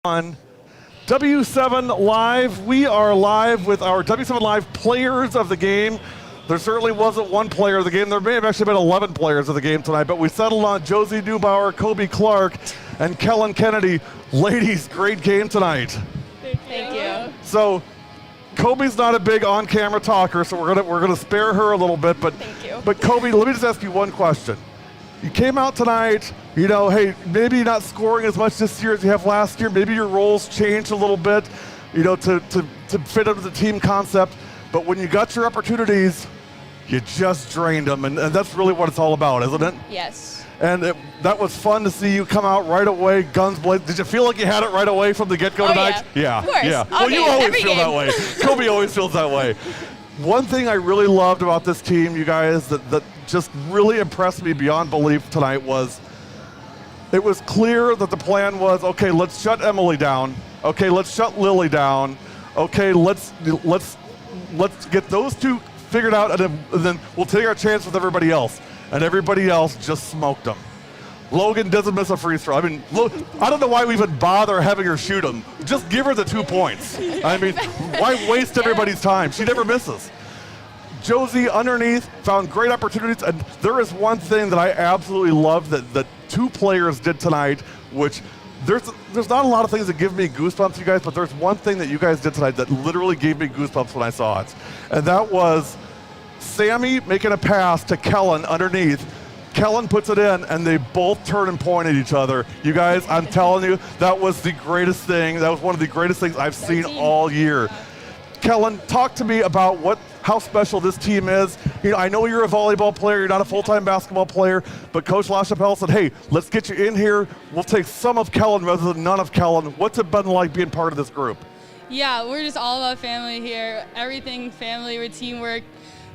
on W7 Live. We are live with our W7 Live players of the game. There certainly wasn't one player of the game. There may have actually been 11 players of the game tonight, but we settled on Josie Neubauer, Kobe Clark, and Kellen Kennedy. Ladies, great game tonight. Thank you. So Kobe's not a big on-camera talker, so we're gonna spare her a little bit. But Thank you. But Kobe, let me just ask you one question. You came out tonight, you know, hey, maybe you're not scoring as much this year as you have last year. Maybe your roles changed a little bit, you know, to fit into the team concept. But when you got your opportunities, you just drained them, and that's really what it's all about, isn't it? Yes. And that was fun to see you come out right away, guns blazing. Did you feel like you had it right away from the get-go tonight? Yeah. Of course. Yeah. All Well, you game, always every feel that game. way. Kobe always feels that way. One thing I really loved about this team, you guys, that just really impressed me beyond belief tonight was it was clear that the plan was, okay, let's shut Emily down. Okay, let's shut Lily down. Okay, let's get those two figured out, and then we'll take our chance with everybody else. And everybody else just smoked them. Logan doesn't miss a free throw. I mean, I don't know why we even bother having her shoot them. Just give her the 2 points. I mean, why waste everybody's time? She never misses. Josie underneath found great opportunities, and there is one thing that I absolutely love that two players did tonight, which there's not a lot of things that give me goosebumps, you guys, but there's one thing that you guys did tonight that literally gave me goosebumps when I saw it, and that was Sammy making a pass to Kellen underneath. Kellen puts it in, and they both turn and point at each other. You guys, I'm telling you, that was the greatest thing. That was one of the greatest things I've seen all year. Kellen, talk to me about how special this team is. You know, I know you're a volleyball player, you're not a full-time basketball player, but Coach LaChapelle said, hey, let's get you in here. We'll take some of Kellen rather than none of Kellen. What's it been like being part of this group? Yeah, we're just all about family here. Everything family, we're teamwork.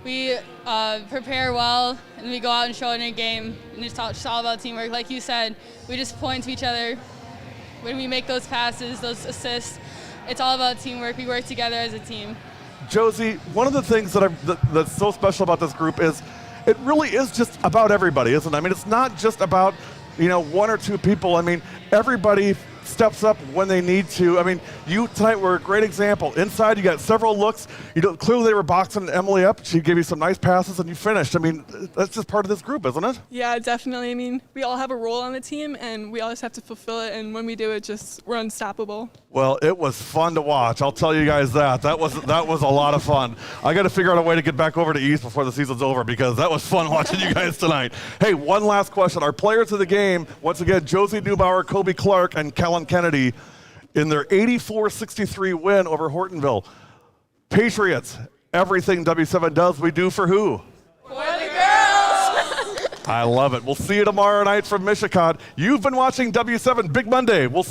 We prepare well, and we go out and show it in a game. And it's just all about teamwork. Like you said, we just point to each other when we make those passes, those assists. It's all about teamwork. We work together as a team. Josie, one of the things that's so special about this group is it really is just about everybody, isn't it? I mean, it's not just about, you know, one or two people. I mean, everybody steps up when they need to. I mean, you tonight were a great example. Inside, you got several looks. You know, clearly they were boxing Emily up. She gave you some nice passes, and you finished. I mean, that's just part of this group, isn't it? Yeah, definitely. I mean, we all have a role on the team, and we all just have to fulfill it. And when we do it, we're unstoppable. Well, it was fun to watch. I'll tell you guys that. That was a lot of fun. I got to figure out a way to get back over to East before the season's over because that was fun watching you guys tonight. Hey, one last question. Our players of the game, once again, Josie Neubauer, Kobe Clark, and Kellen Kennedy in their 84-63 win over Hortonville. Patriots, everything W7 does, we do for who? For the girls! I love it. We'll see you tomorrow night from Michigan. You've been watching W7 Big Monday. We'll see you